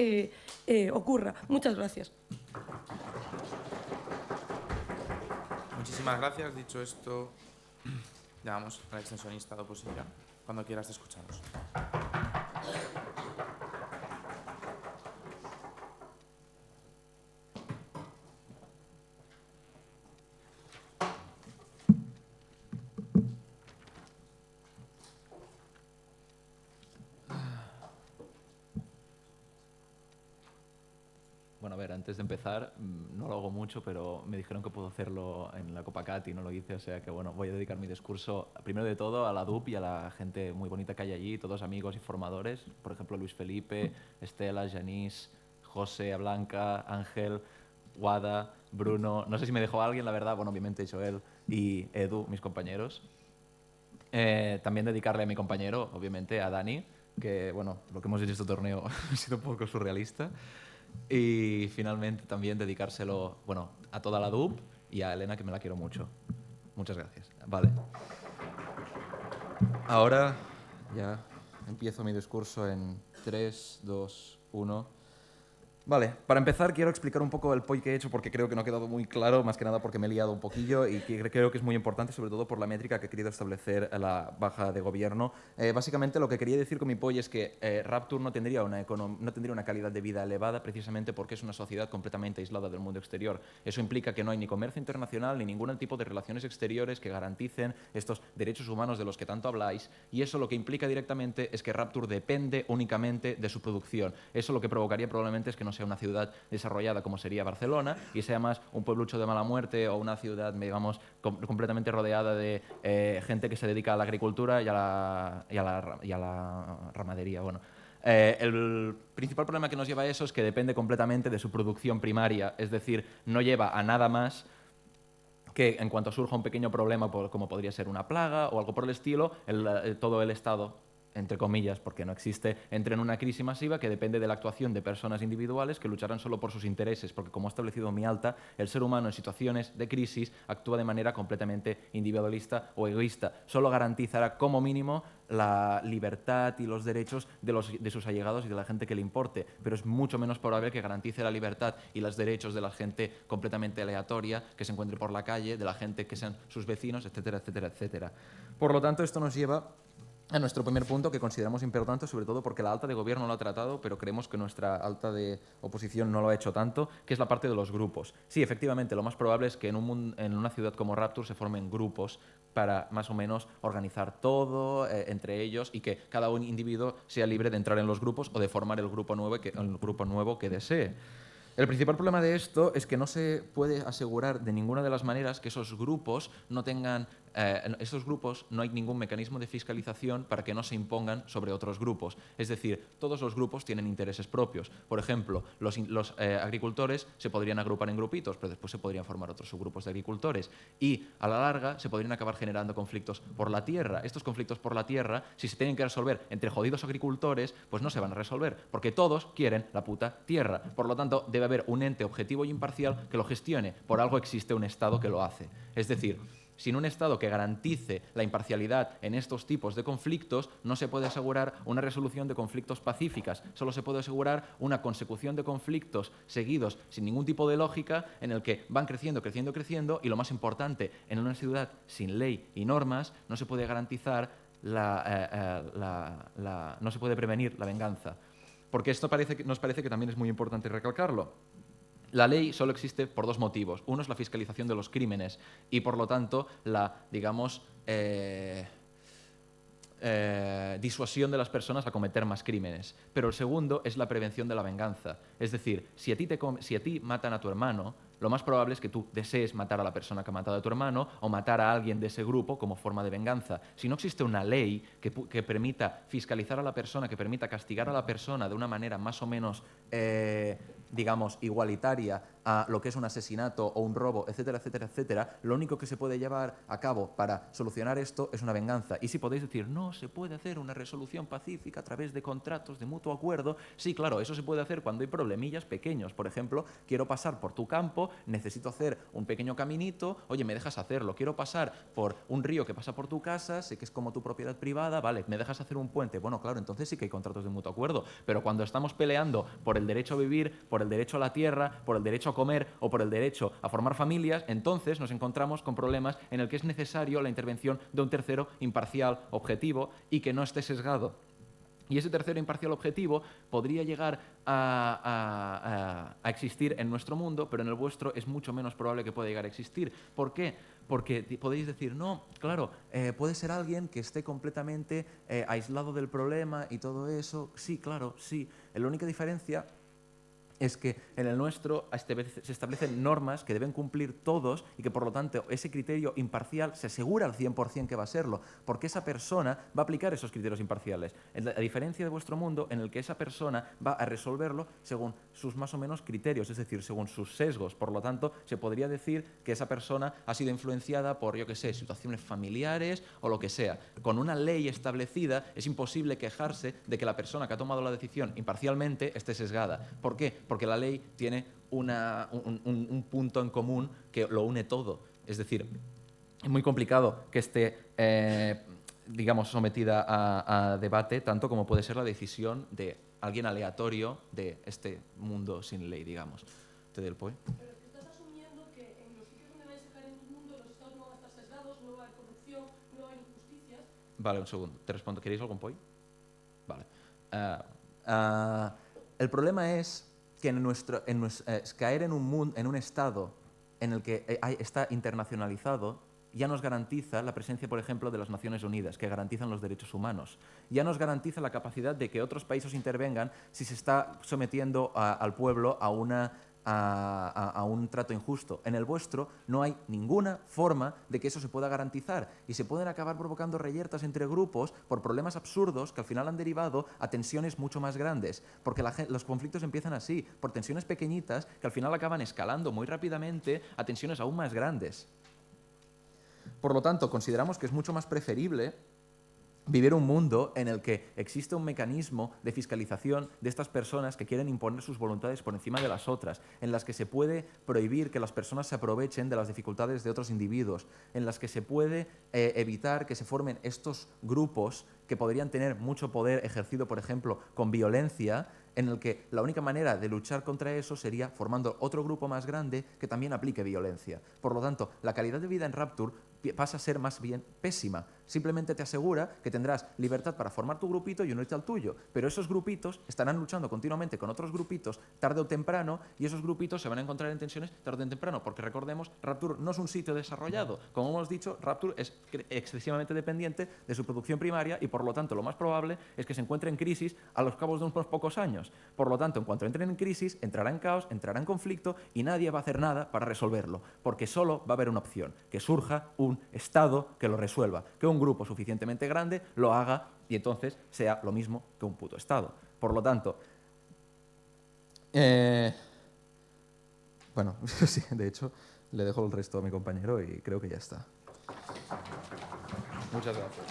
ocurra. Muchas gracias. Muchísimas gracias. Dicho esto, llamamos al extensionista de oposición. Cuando quieras te escuchamos. Bueno, a ver, antes de empezar, no lo hago mucho, pero me dijeron que puedo hacerlo en la Copa Cat y no lo hice, o sea que bueno, voy a dedicar mi discurso, primero de todo, a la DUP y a la gente muy bonita que hay allí, todos amigos y formadores, por ejemplo, Luis Felipe, Estela, Janice, José, Blanca, Ángel, Wada, Bruno, no sé si me dejó alguien, la verdad, bueno, obviamente Joel y Edu, mis compañeros. También dedicarle a mi compañero, obviamente, a Dani, que bueno, lo que hemos hecho este torneo ha sido un poco surrealista. Y finalmente también dedicárselo, bueno, a toda la DUP y a Elena, que me la quiero mucho. Muchas gracias. Vale. Ahora ya empiezo mi discurso en 3, 2, 1. Vale, para empezar quiero explicar un poco el POI que he hecho porque creo que no ha quedado muy claro, más que nada porque me he liado un poquillo y que creo que es muy importante, sobre todo por la métrica que he querido establecer a la baja de gobierno. Básicamente lo que quería decir con mi POI es que Rapture no tendría una calidad de vida elevada precisamente porque es una sociedad completamente aislada del mundo exterior. Eso implica que no hay ni comercio internacional ni ningún tipo de relaciones exteriores que garanticen estos derechos humanos de los que tanto habláis, y eso lo que implica directamente es que Rapture depende únicamente de su producción. Eso lo que provocaría probablemente es que no sea una ciudad desarrollada como sería Barcelona y sea más un pueblucho de mala muerte o una ciudad, digamos, completamente rodeada de gente que se dedica a la agricultura y a la ramadería. Bueno, el principal problema que nos lleva a eso es que depende completamente de su producción primaria, es decir, no lleva a nada más que en cuanto surja un pequeño problema, como podría ser una plaga o algo por el estilo, todo el Estado, entre comillas, porque no existe, entra en una crisis masiva que depende de la actuación de personas individuales que lucharán solo por sus intereses, porque como ha establecido Mialta, el ser humano en situaciones de crisis actúa de manera completamente individualista o egoísta. Solo garantizará como mínimo la libertad y los derechos de sus allegados y de la gente que le importe, pero es mucho menos probable que garantice la libertad y los derechos de la gente completamente aleatoria que se encuentre por la calle, de la gente que sean sus vecinos, etcétera, etcétera, etcétera. Por lo tanto, esto nos lleva a nuestro primer punto, que consideramos importante, sobre todo porque la alta de gobierno lo ha tratado, pero creemos que nuestra alta de oposición no lo ha hecho tanto, que es la parte de los grupos. Sí, efectivamente, lo más probable es que en una ciudad como Rapture se formen grupos para más o menos organizar todo entre ellos y que cada un individuo sea libre de entrar en los grupos o de formar el grupo nuevo que desee. El principal problema de esto es que no se puede asegurar de ninguna de las maneras que esos grupos no tengan no hay ningún mecanismo de fiscalización para que no se impongan sobre otros grupos. Es decir, todos los grupos tienen intereses propios. Por ejemplo, los agricultores se podrían agrupar en grupitos, pero después se podrían formar otros subgrupos de agricultores. Y a la larga se podrían acabar generando conflictos por la tierra. Estos conflictos por la tierra, si se tienen que resolver entre jodidos agricultores, pues no se van a resolver, porque todos quieren la puta tierra. Por lo tanto, debe haber un ente objetivo y imparcial que lo gestione. Por algo existe un Estado que lo hace. Es decir, sin un Estado que garantice la imparcialidad en estos tipos de conflictos, no se puede asegurar una resolución de conflictos pacíficas. Solo se puede asegurar una consecución de conflictos seguidos sin ningún tipo de lógica, en el que van creciendo, creciendo, creciendo, y lo más importante, en una ciudad sin ley y normas no se puede garantizar no se puede prevenir la venganza. Porque esto nos parece que también es muy importante recalcarlo. La ley solo existe por dos motivos. Uno es la fiscalización de los crímenes y, por lo tanto, la, digamos, disuasión de las personas a cometer más crímenes. Pero el segundo es la prevención de la venganza. Es decir, si a ti matan a tu hermano, lo más probable es que tú desees matar a la persona que ha matado a tu hermano o matar a alguien de ese grupo como forma de venganza. Si no existe una ley que permita fiscalizar a la persona, que permita castigar a la persona de una manera más o menos, digamos, igualitaria a lo que es un asesinato o un robo, etcétera, etcétera, etcétera, lo único que se puede llevar a cabo para solucionar esto es una venganza. Y si podéis decir, no, se puede hacer una resolución pacífica a través de contratos de mutuo acuerdo, sí, claro, eso se puede hacer cuando hay problemillas pequeños. Por ejemplo, quiero pasar por tu campo, necesito hacer un pequeño caminito, oye, ¿me dejas hacerlo? Quiero pasar por un río que pasa por tu casa, sé que es como tu propiedad privada, vale, ¿me dejas hacer un puente? Bueno, claro, entonces sí que hay contratos de mutuo acuerdo, pero cuando estamos peleando por el derecho a vivir, por el derecho a la tierra, por el derecho a comer o por el derecho a formar familias, entonces nos encontramos con problemas en el que es necesario la intervención de un tercero imparcial, objetivo y que no esté sesgado. Y ese tercero imparcial objetivo podría llegar a existir en nuestro mundo, pero en el vuestro es mucho menos probable que pueda llegar a existir. ¿Por qué? Porque podéis decir, no, claro, puede ser alguien que esté completamente aislado del problema y todo eso. Sí, claro, sí. La única diferencia es que en el nuestro se establecen normas que deben cumplir todos y que, por lo tanto, ese criterio imparcial se asegura al 100% que va a serlo, porque esa persona va a aplicar esos criterios imparciales. A diferencia de vuestro mundo, en el que esa persona va a resolverlo según sus más o menos criterios, es decir, según sus sesgos. Por lo tanto, se podría decir que esa persona ha sido influenciada por, yo qué sé, situaciones familiares o lo que sea. Con una ley establecida es imposible quejarse de que la persona que ha tomado la decisión imparcialmente esté sesgada. ¿Por qué? Porque la ley tiene un punto en común que lo une todo. Es decir, es muy complicado que esté, digamos, sometida a debate, tanto como puede ser la decisión de alguien aleatorio de este mundo sin ley, digamos. ¿Te doy el point? Pero estás asumiendo que en los sitios donde vais a caer en tu mundo los estados no van a estar sesgados, no va a haber corrupción, no va a haber injusticias. Vale, un segundo. Te respondo. ¿Queréis algún point? Vale. El problema es que caer en un estado en el que está internacionalizado ya nos garantiza la presencia, por ejemplo, de las Naciones Unidas, que garantizan los derechos humanos. Ya nos garantiza la capacidad de que otros países intervengan si se está sometiendo al pueblo a un trato injusto. En el vuestro no hay ninguna forma de que eso se pueda garantizar y se pueden acabar provocando reyertas entre grupos por problemas absurdos que al final han derivado a tensiones mucho más grandes, porque los conflictos empiezan así, por tensiones pequeñitas que al final acaban escalando muy rápidamente a tensiones aún más grandes. Por lo tanto, consideramos que es mucho más preferible vivir un mundo en el que existe un mecanismo de fiscalización de estas personas que quieren imponer sus voluntades por encima de las otras, en las que se puede prohibir que las personas se aprovechen de las dificultades de otros individuos, en las que se puede evitar que se formen estos grupos que podrían tener mucho poder ejercido, por ejemplo, con violencia, en el que la única manera de luchar contra eso sería formando otro grupo más grande que también aplique violencia. Por lo tanto, la calidad de vida en Rapture pasa a ser más bien pésima. Simplemente te asegura que tendrás libertad para formar tu grupito y unirte al tuyo, pero esos grupitos estarán luchando continuamente con otros grupitos tarde o temprano y esos grupitos se van a encontrar en tensiones tarde o temprano, porque recordemos, Rapture no es un sitio desarrollado. Como hemos dicho, Rapture es excesivamente dependiente de su producción primaria y, por lo tanto, lo más probable es que se encuentre en crisis a los cabos de unos pocos años. Por lo tanto, en cuanto entren en crisis, entrará en caos, entrará en conflicto y nadie va a hacer nada para resolverlo, porque solo va a haber una opción, que surja un Estado que lo resuelva, que un grupo suficientemente grande lo haga y entonces sea lo mismo que un puto Estado. Por lo tanto, bueno, sí, de hecho, le dejo el resto a mi compañero y creo que ya está. Muchas gracias.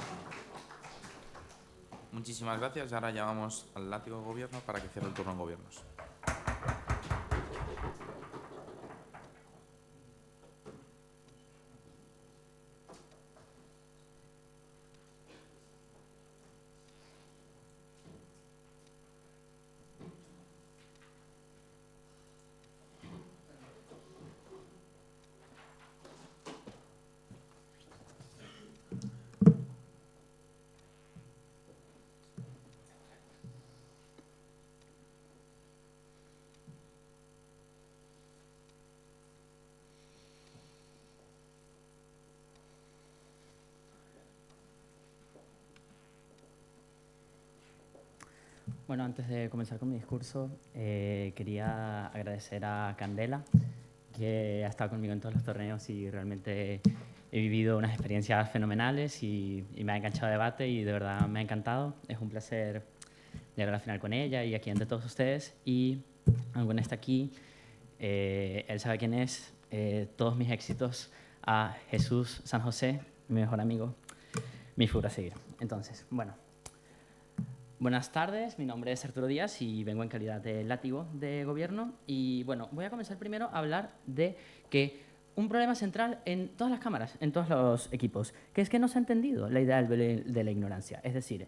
Muchísimas gracias. Ahora llamamos al látigo gobierno para que cierre el turno en gobiernos. Bueno, antes de comenzar con mi discurso, quería agradecer a Candela, que ha estado conmigo en todos los torneos y realmente he vivido unas experiencias fenomenales y me ha enganchado el debate y de verdad me ha encantado. Es un placer llegar a la final con ella y aquí entre todos ustedes. Y aunque no está aquí, él sabe quién es. Todos mis éxitos a Jesús San José, mi mejor amigo, mi figura a seguir. Entonces, bueno. Buenas tardes, mi nombre es Arturo Díaz y vengo en calidad de látigo de gobierno. Y bueno, voy a comenzar primero a hablar de que un problema central en todas las cámaras, en todos los equipos, que es que no se ha entendido la idea de la ignorancia. Es decir,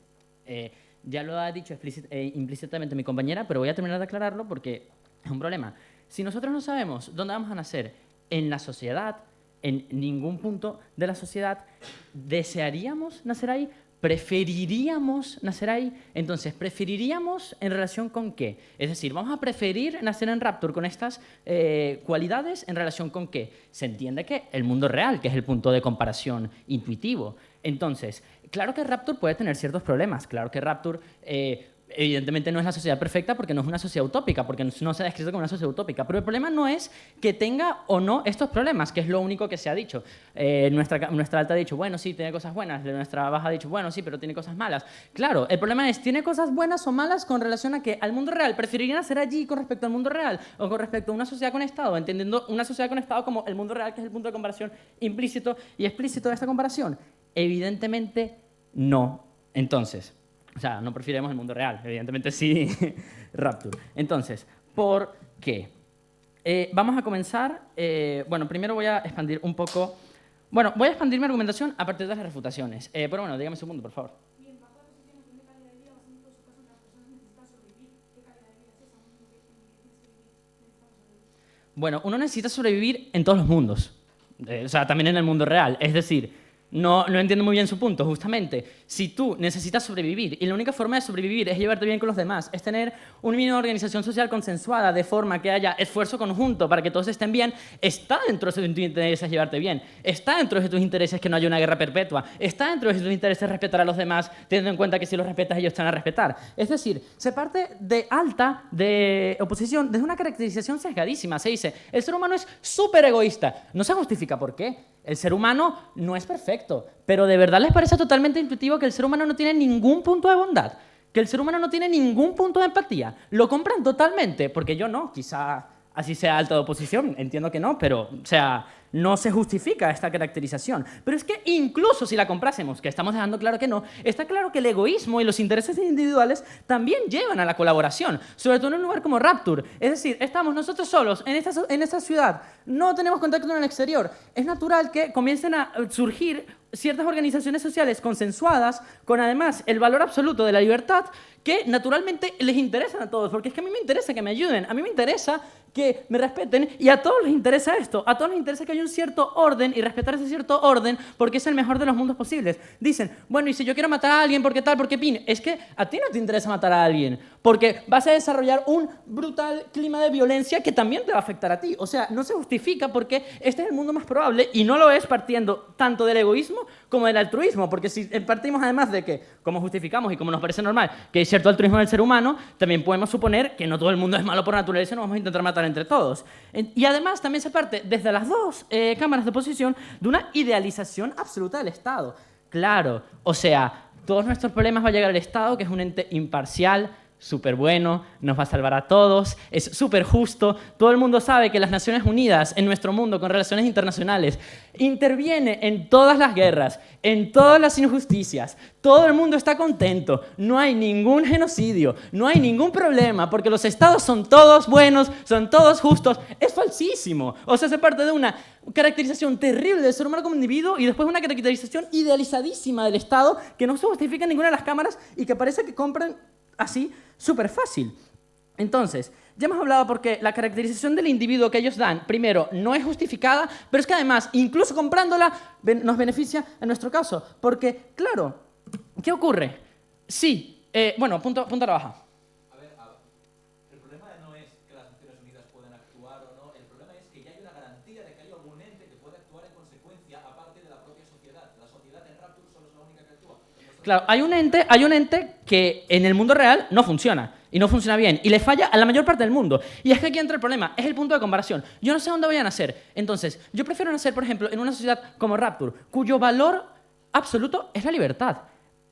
ya lo ha dicho implícitamente mi compañera, pero voy a terminar de aclararlo porque es un problema. Si nosotros no sabemos dónde vamos a nacer en la sociedad, en ningún punto de la sociedad, ¿desearíamos nacer ahí? ¿Preferiríamos nacer ahí? Entonces, ¿preferiríamos en relación con qué? Es decir, ¿vamos a preferir nacer en Rapture con estas cualidades en relación con qué? Se entiende que el mundo real, que es el punto de comparación intuitivo. Entonces, claro que Rapture puede tener ciertos problemas. Claro que Rapture evidentemente no es la sociedad perfecta porque no es una sociedad utópica, porque no se ha descrito como una sociedad utópica. Pero el problema no es que tenga o no estos problemas, que es lo único que se ha dicho. Nuestra alta ha dicho, bueno, sí, tiene cosas buenas. Nuestra baja ha dicho, bueno, sí, pero tiene cosas malas. Claro, el problema es, ¿tiene cosas buenas o malas con relación a que al mundo real? ¿Preferirían hacer allí con respecto al mundo real o con respecto a una sociedad con Estado? Entendiendo una sociedad con Estado como el mundo real, que es el punto de comparación implícito y explícito de esta comparación. Evidentemente, no. Entonces, o sea, no preferiremos el mundo real, evidentemente sí, Rapture. Entonces, ¿por qué? Vamos a comenzar, bueno, primero voy a expandir un poco, bueno, voy a expandir mi argumentación a partir de las refutaciones. Pero bueno, dígame un segundo, por favor. Bien, bajo la posición de calidad de vida, basando todo su caso en que las personas necesitan sobrevivir. ¿Qué calidad de vida es esa? Un mundo que necesitamos sobrevivir. Bueno, uno necesita sobrevivir en todos los mundos, o sea, también en el mundo real, es decir, no entiendo muy bien su punto, justamente. Si tú necesitas sobrevivir y la única forma de sobrevivir es llevarte bien con los demás, es tener una mínima organización social consensuada de forma que haya esfuerzo conjunto para que todos estén bien, está dentro de tus intereses llevarte bien, está dentro de tus intereses que no haya una guerra perpetua, está dentro de tus intereses respetar a los demás, teniendo en cuenta que si los respetas ellos te van a respetar. Es decir, se parte de oposición, desde una caracterización sesgadísima. Se dice, el ser humano es súper egoísta. No se justifica por qué. El ser humano no es perfecto, pero ¿de verdad les parece totalmente intuitivo que el ser humano no tiene ningún punto de bondad? Que el ser humano no tiene ningún punto de empatía. Lo compran totalmente, porque yo no, quizá así sea alta de oposición, entiendo que no, pero, o sea, no se justifica esta caracterización. Pero es que incluso si la comprásemos, que estamos dejando claro que no, está claro que el egoísmo y los intereses individuales también llevan a la colaboración, sobre todo en un lugar como Rapture. Es decir, estamos nosotros solos en esta ciudad, no tenemos contacto con el exterior. Es natural que comiencen a surgir ciertas organizaciones sociales consensuadas, con además el valor absoluto de la libertad, que naturalmente les interesan a todos, porque es que a mí me interesa que me ayuden, a mí me interesa que me respeten y a todos les interesa esto, a todos les interesa que haya un cierto orden y respetar ese cierto orden porque es el mejor de los mundos posibles. Dicen, bueno, y si yo quiero matar a alguien, ¿por qué tal? ¿Por qué pin? Es que a ti no te interesa matar a alguien porque vas a desarrollar un brutal clima de violencia que también te va a afectar a ti. O sea, no se justifica porque este es el mundo más probable y no lo es partiendo tanto del egoísmo como del altruismo, porque si partimos además de que, como justificamos y como nos parece normal, que hay cierto altruismo del ser humano, también podemos suponer que no todo el mundo es malo por naturaleza y no vamos a intentar matar entre todos. Y además también se parte desde las dos cámaras de oposición de una idealización absoluta del Estado. Claro, o sea, todos nuestros problemas va a llegar al Estado, que es un ente imparcial, súper bueno, nos va a salvar a todos, es súper justo. Todo el mundo sabe que las Naciones Unidas en nuestro mundo con relaciones internacionales interviene en todas las guerras, en todas las injusticias. Todo el mundo está contento, no hay ningún genocidio, no hay ningún problema, porque los estados son todos buenos, son todos justos. Es falsísimo. O sea, se parte de una caracterización terrible del ser humano como individuo y después una caracterización idealizadísima del Estado que no se justifica en ninguna de las cámaras y que parece que compran así súper fácil. Entonces, ya hemos hablado porque la caracterización del individuo que ellos dan, primero, no es justificada, pero es que además, incluso comprándola, nos beneficia en nuestro caso. Porque, claro, ¿qué ocurre? Sí, bueno, punto a la baja. A ver, el problema no es que las Naciones Unidas puedan actuar o no, el problema es que ya hay una garantía de que hay algún ente que puede actuar en consecuencia, aparte de la propia sociedad. La sociedad en Rapture solo es la única que actúa. Claro, hay un ente que en el mundo real no funciona. Y no funciona bien. Y le falla a la mayor parte del mundo. Y es que aquí entra el problema. Es el punto de comparación. Yo no sé dónde voy a nacer. Entonces, yo prefiero nacer, por ejemplo, en una sociedad como Rapture, cuyo valor absoluto es la libertad.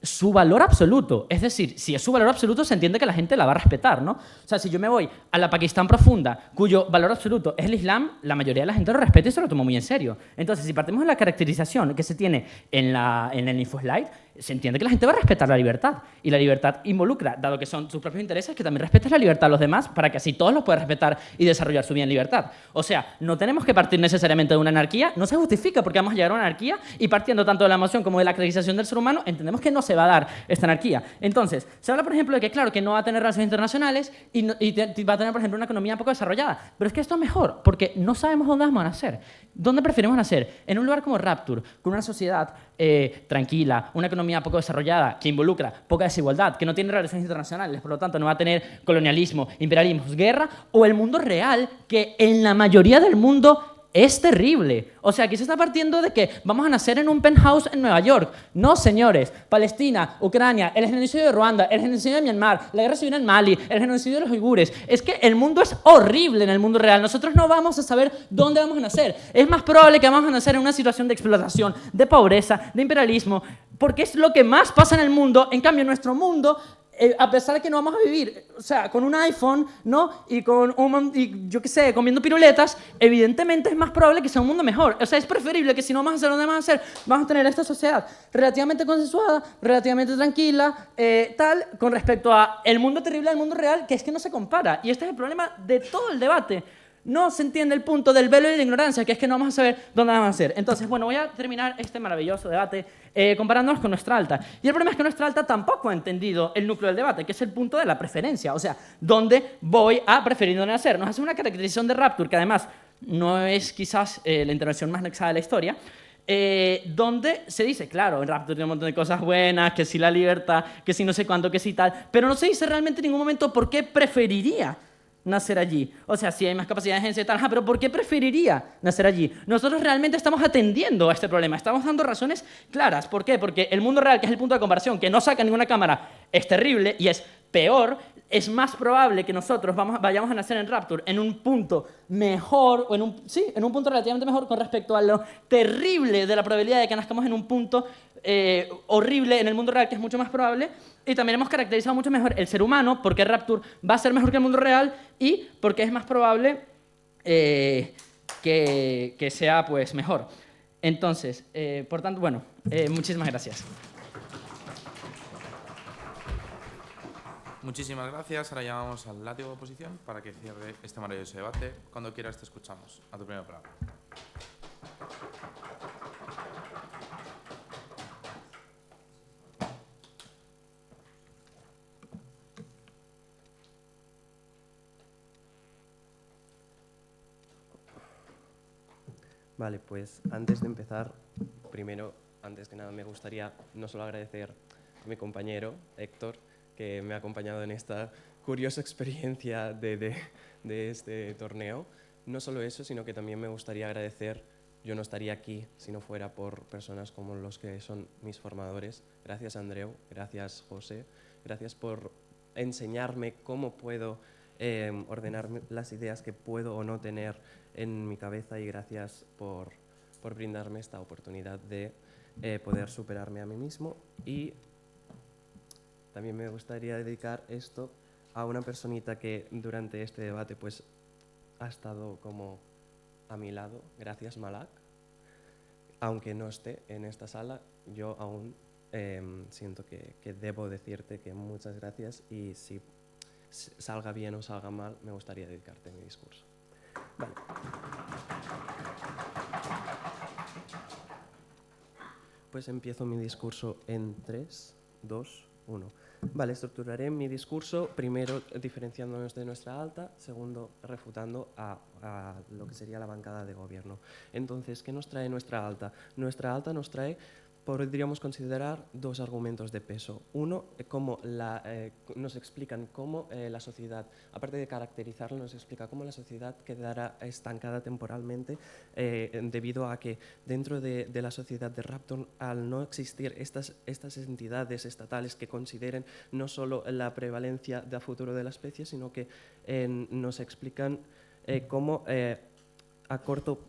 Su valor absoluto. Es decir, si es su valor absoluto, se entiende que la gente la va a respetar, ¿no? O sea, si yo me voy a la Pakistán profunda, cuyo valor absoluto es el Islam, la mayoría de la gente lo respeta y se lo toma muy en serio. Entonces, si partimos de la caracterización que se tiene en el infoslide, se entiende que la gente va a respetar la libertad. Y la libertad involucra, dado que son sus propios intereses, que también respetes la libertad a los demás para que así todos los puedan respetar y desarrollar su vida en libertad. O sea, no tenemos que partir necesariamente de una anarquía, no se justifica porque vamos a llegar a una anarquía y partiendo tanto de la emoción como de la caracterización del ser humano, entendemos que no se va a dar esta anarquía. Entonces, se habla, por ejemplo, de que, claro, que no va a tener relaciones internacionales y va a tener, por ejemplo, una economía poco desarrollada. Pero es que esto es mejor, porque no sabemos dónde vamos a nacer. ¿Dónde preferimos nacer? En un lugar como Rapture, con una sociedad tranquila, una economía poco desarrollada, que involucra poca desigualdad, que no tiene relaciones internacionales, por lo tanto no va a tener colonialismo, imperialismo, guerra, o el mundo real, que en la mayoría del mundo es terrible. O sea, aquí se está partiendo de que vamos a nacer en un penthouse en Nueva York. No, señores. Palestina, Ucrania, el genocidio de Ruanda, el genocidio de Myanmar, la guerra civil en Mali, el genocidio de los uigures. Es que el mundo es horrible en el mundo real. Nosotros no vamos a saber dónde vamos a nacer. Es más probable que vamos a nacer en una situación de explotación, de pobreza, de imperialismo, porque es lo que más pasa en el mundo. En cambio, en nuestro mundo, a pesar de que no vamos a vivir, o sea, con un iPhone, ¿no? Y yo qué sé, comiendo piruletas, evidentemente es más probable que sea un mundo mejor. O sea, es preferible que si no vamos a hacer donde vamos a hacer, vamos a tener esta sociedad relativamente consensuada, relativamente tranquila, tal, con respecto a el mundo terrible del mundo real, que es que no se compara. Y este es el problema de todo el debate. No se entiende el punto del velo y la ignorancia, que es que no vamos a saber dónde vamos a hacer. Entonces, bueno, voy a terminar este maravilloso debate comparándonos con nuestra alta. Y el problema es que nuestra alta tampoco ha entendido el núcleo del debate, que es el punto de la preferencia. O sea, ¿dónde voy a preferir dónde nacer? Nos hace una caracterización de Rapture, que además no es quizás la intervención más nexada de la historia, donde se dice, claro, en Rapture tiene un montón de cosas buenas, que sí la libertad, que sí no sé cuánto, que sí tal, pero no se dice realmente en ningún momento por qué preferiría nacer allí. O sea, si hay más capacidad de agencia y tal, pero ¿por qué preferiría nacer allí? Nosotros realmente estamos atendiendo a este problema, estamos dando razones claras. ¿Por qué? Porque el mundo real, que es el punto de comparación, que no saca ninguna cámara, es terrible y es peor. Es más probable que nosotros vayamos a nacer en Rapture en un punto mejor, o en un punto relativamente mejor con respecto a lo terrible de la probabilidad de que nazcamos en un punto horrible en el mundo real, que es mucho más probable. Y también hemos caracterizado mucho mejor el ser humano, porque Rapture va a ser mejor que el mundo real y porque es más probable que sea pues mejor. Entonces, por tanto, bueno, muchísimas gracias. Muchísimas gracias. Ahora llamamos al látigo de oposición para que cierre este maravilloso debate. Cuando quieras te escuchamos. A tu primera palabra. Vale, pues antes de empezar, primero, antes que nada, me gustaría no solo agradecer a mi compañero, Héctor, que me ha acompañado en esta curiosa experiencia de este torneo. No solo eso, sino que también me gustaría agradecer, yo no estaría aquí si no fuera por personas como los que son mis formadores. Gracias, Andreu, gracias, José, gracias por enseñarme cómo puedo ordenar las ideas que puedo o no tener en mi cabeza, y gracias por brindarme esta oportunidad de poder superarme a mí mismo. Y también me gustaría dedicar esto a una personita que durante este debate pues ha estado como a mi lado. Gracias, Malak. Aunque no esté en esta sala, yo aún siento que debo decirte que muchas gracias, y si salga bien o salga mal, me gustaría dedicarte mi discurso. Vale. Pues empiezo mi discurso en 3, 2, 1. Vale, estructuraré mi discurso primero diferenciándonos de nuestra alta, segundo refutando a lo que sería la bancada de gobierno. Entonces, ¿qué nos trae nuestra alta? Nuestra alta nos trae podríamos considerar dos argumentos de peso. Uno, nos explican cómo la sociedad, aparte de caracterizarlo, nos explica cómo la sociedad quedará estancada temporalmente debido a que dentro de la sociedad de Raptor, al no existir estas entidades estatales que consideren no solo la prevalencia de futuro de la especie, sino que nos explican cómo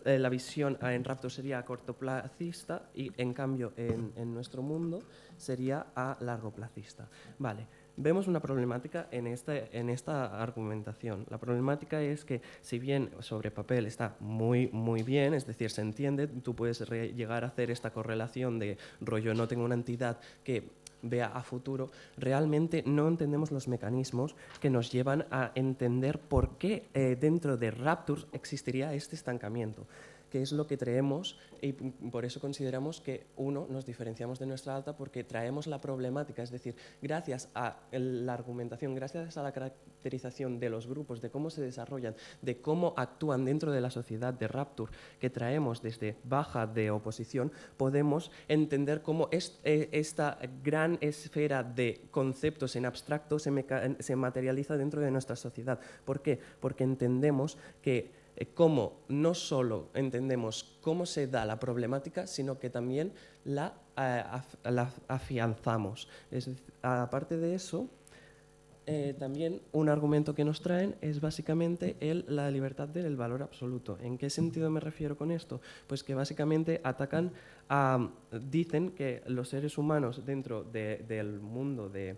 la visión en Raptor sería a cortoplacista y en cambio en nuestro mundo sería a largoplacista. Vale. Vemos una problemática en esta argumentación. La problemática es que, si bien sobre papel está muy, muy bien, es decir, se entiende, tú puedes llegar a hacer esta correlación de rollo, no tengo una entidad que vea a futuro, realmente no entendemos los mecanismos que nos llevan a entender por qué dentro de Rapture existiría este estancamiento, que es lo que traemos, y por eso consideramos que, uno, nos diferenciamos de nuestra alta porque traemos la problemática, es decir, gracias a la argumentación, gracias a la caracterización de los grupos, de cómo se desarrollan, de cómo actúan dentro de la sociedad de Rapture, que traemos desde baja de oposición, podemos entender cómo esta gran esfera de conceptos en abstracto se materializa dentro de nuestra sociedad. ¿Por qué? Porque entendemos que cómo no solo entendemos cómo se da la problemática, sino que también la afianzamos. Aparte de eso, también un argumento que nos traen es básicamente la libertad del valor absoluto. ¿En qué sentido me refiero con esto? Pues que básicamente dicen que los seres humanos dentro del mundo de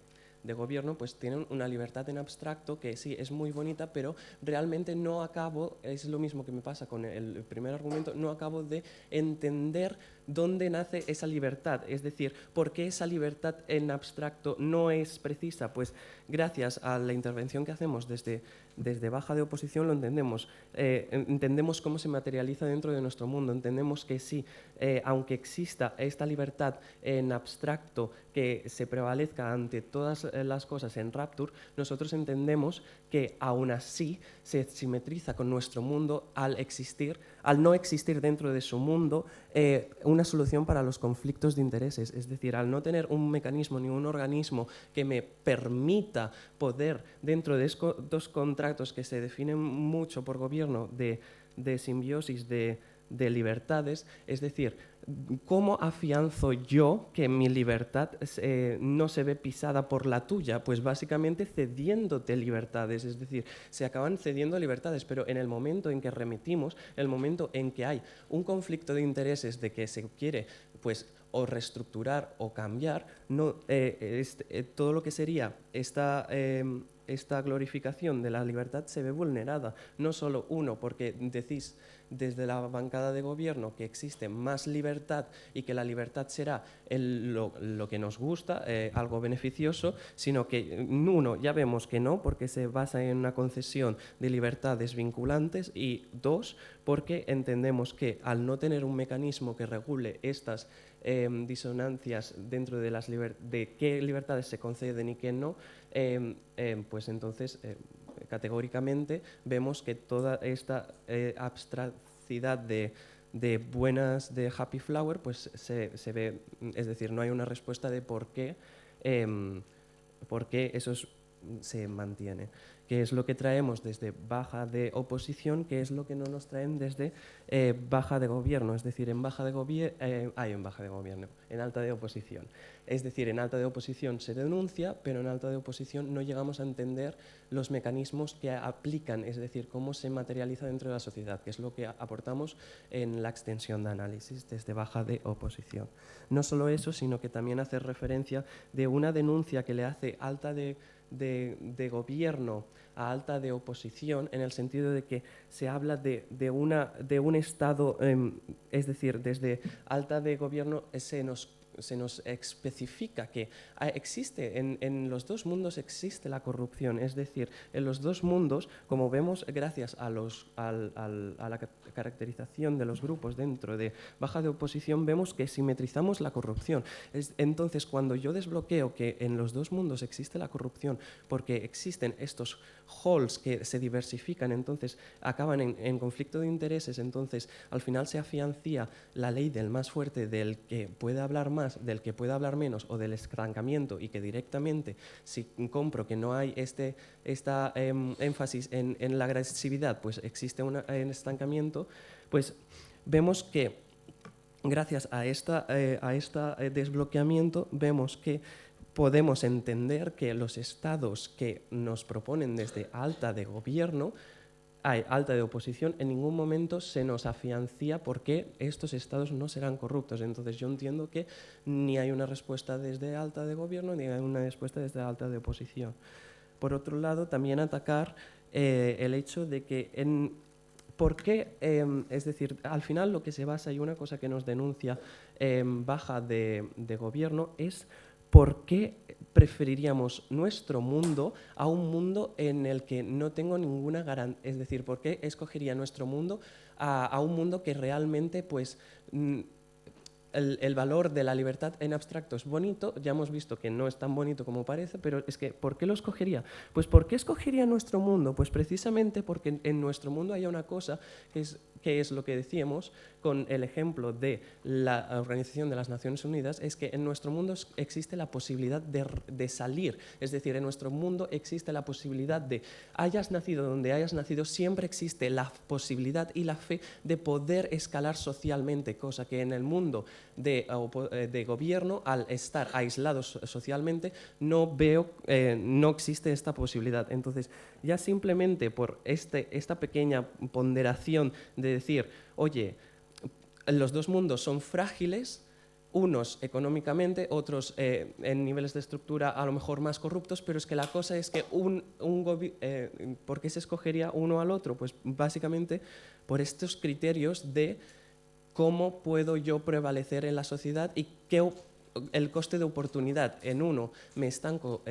gobierno pues tienen una libertad en abstracto que sí es muy bonita, pero realmente no acabo, es lo mismo que me pasa con el primer argumento, no acabo de entender dónde nace esa libertad, es decir, por qué esa libertad en abstracto no es precisa. Pues gracias a la intervención que hacemos desde baja de oposición lo entendemos, entendemos cómo se materializa dentro de nuestro mundo, entendemos que sí, aunque exista esta libertad en abstracto que se prevalezca ante todas las cosas en Rapture, nosotros entendemos que aún así se simetriza con nuestro mundo al no existir dentro de su mundo una solución para los conflictos de intereses, es decir, al no tener un mecanismo ni un organismo que me permita poder, dentro de estos contratos que se definen mucho por gobierno de simbiosis, de libertades, es decir, ¿cómo afianzo yo que mi libertad no se ve pisada por la tuya? Pues básicamente cediéndote libertades, es decir, se acaban cediendo libertades, pero en el momento en que remitimos, el momento en que hay un conflicto de intereses de que se quiere pues o reestructurar o cambiar, todo lo que sería esta glorificación de la libertad se ve vulnerada. No solo porque decís desde la bancada de gobierno que existe más libertad y que la libertad será lo que nos gusta, algo beneficioso, sino que uno, ya vemos que no, porque se basa en una concesión de libertades vinculantes, y dos, porque entendemos que al no tener un mecanismo que regule estas disonancias dentro de qué libertades se conceden y qué no, pues entonces categóricamente vemos que toda esta abstracción de buenas de Happy Flower pues se ve, es decir, no hay una respuesta de por qué eso se mantiene. ¿Qué es lo que traemos desde baja de oposición? ¿Qué es lo que no nos traen desde baja de gobierno? Es decir, en alta de oposición. Es decir, en alta de oposición se denuncia, pero en alta de oposición no llegamos a entender los mecanismos que aplican, es decir, cómo se materializa dentro de la sociedad, que es lo que aportamos en la extensión de análisis desde baja de oposición. No solo eso, sino que también hace referencia de una denuncia que le hace alta de gobierno a alta de oposición, en el sentido de que se habla de un estado, es decir, desde alta de gobierno se nos especifica que existe, en los dos mundos existe la corrupción, es decir, en los dos mundos, como vemos gracias a la caracterización de los grupos dentro de baja de oposición, vemos que simetrizamos la corrupción. Entonces, cuando yo desbloqueo que en los dos mundos existe la corrupción, porque existen estos halls que se diversifican, entonces acaban en conflicto de intereses, entonces al final se afiancia la ley del más fuerte, del que puede hablar más, más, del que pueda hablar menos o del estancamiento, y que directamente si compro que no hay esta énfasis en la agresividad, pues existe un estancamiento, pues vemos que gracias a este desbloqueamiento vemos que podemos entender que los estados que nos proponen desde alta de gobierno, alta de oposición, en ningún momento se nos afiancia porque estos estados no serán corruptos. Entonces yo entiendo que ni hay una respuesta desde alta de gobierno ni hay una respuesta desde alta de oposición. Por otro lado, también atacar el hecho de que ¿por qué? Es decir, al final lo que se basa, y una cosa que nos denuncia baja de gobierno, es ¿por qué preferiríamos nuestro mundo a un mundo en el que no tengo ninguna garantía? Es decir, ¿por qué escogería nuestro mundo a un mundo que realmente, pues, el valor de la libertad en abstracto es bonito? Ya hemos visto que no es tan bonito como parece, pero es que ¿por qué lo escogería? Pues ¿por qué escogería nuestro mundo? Pues precisamente porque en nuestro mundo hay una cosa que es lo que decíamos con el ejemplo de la Organización de las Naciones Unidas, es que en nuestro mundo existe la posibilidad de salir. Es decir, en nuestro mundo existe la posibilidad de, hayas nacido donde hayas nacido, siempre existe la posibilidad y la fe de poder escalar socialmente, cosa que en el mundo de gobierno, al estar aislados socialmente, no existe esta posibilidad. Entonces, ya simplemente por esta pequeña ponderación de decir, oye, los dos mundos son frágiles, unos económicamente, otros en niveles de estructura a lo mejor más corruptos, pero es que la cosa es que ¿por qué se escogería uno al otro? Pues básicamente por estos criterios de cómo puedo yo prevalecer en la sociedad y el coste de oportunidad. En uno me estanco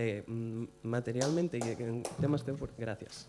materialmente y en temas de... Gracias.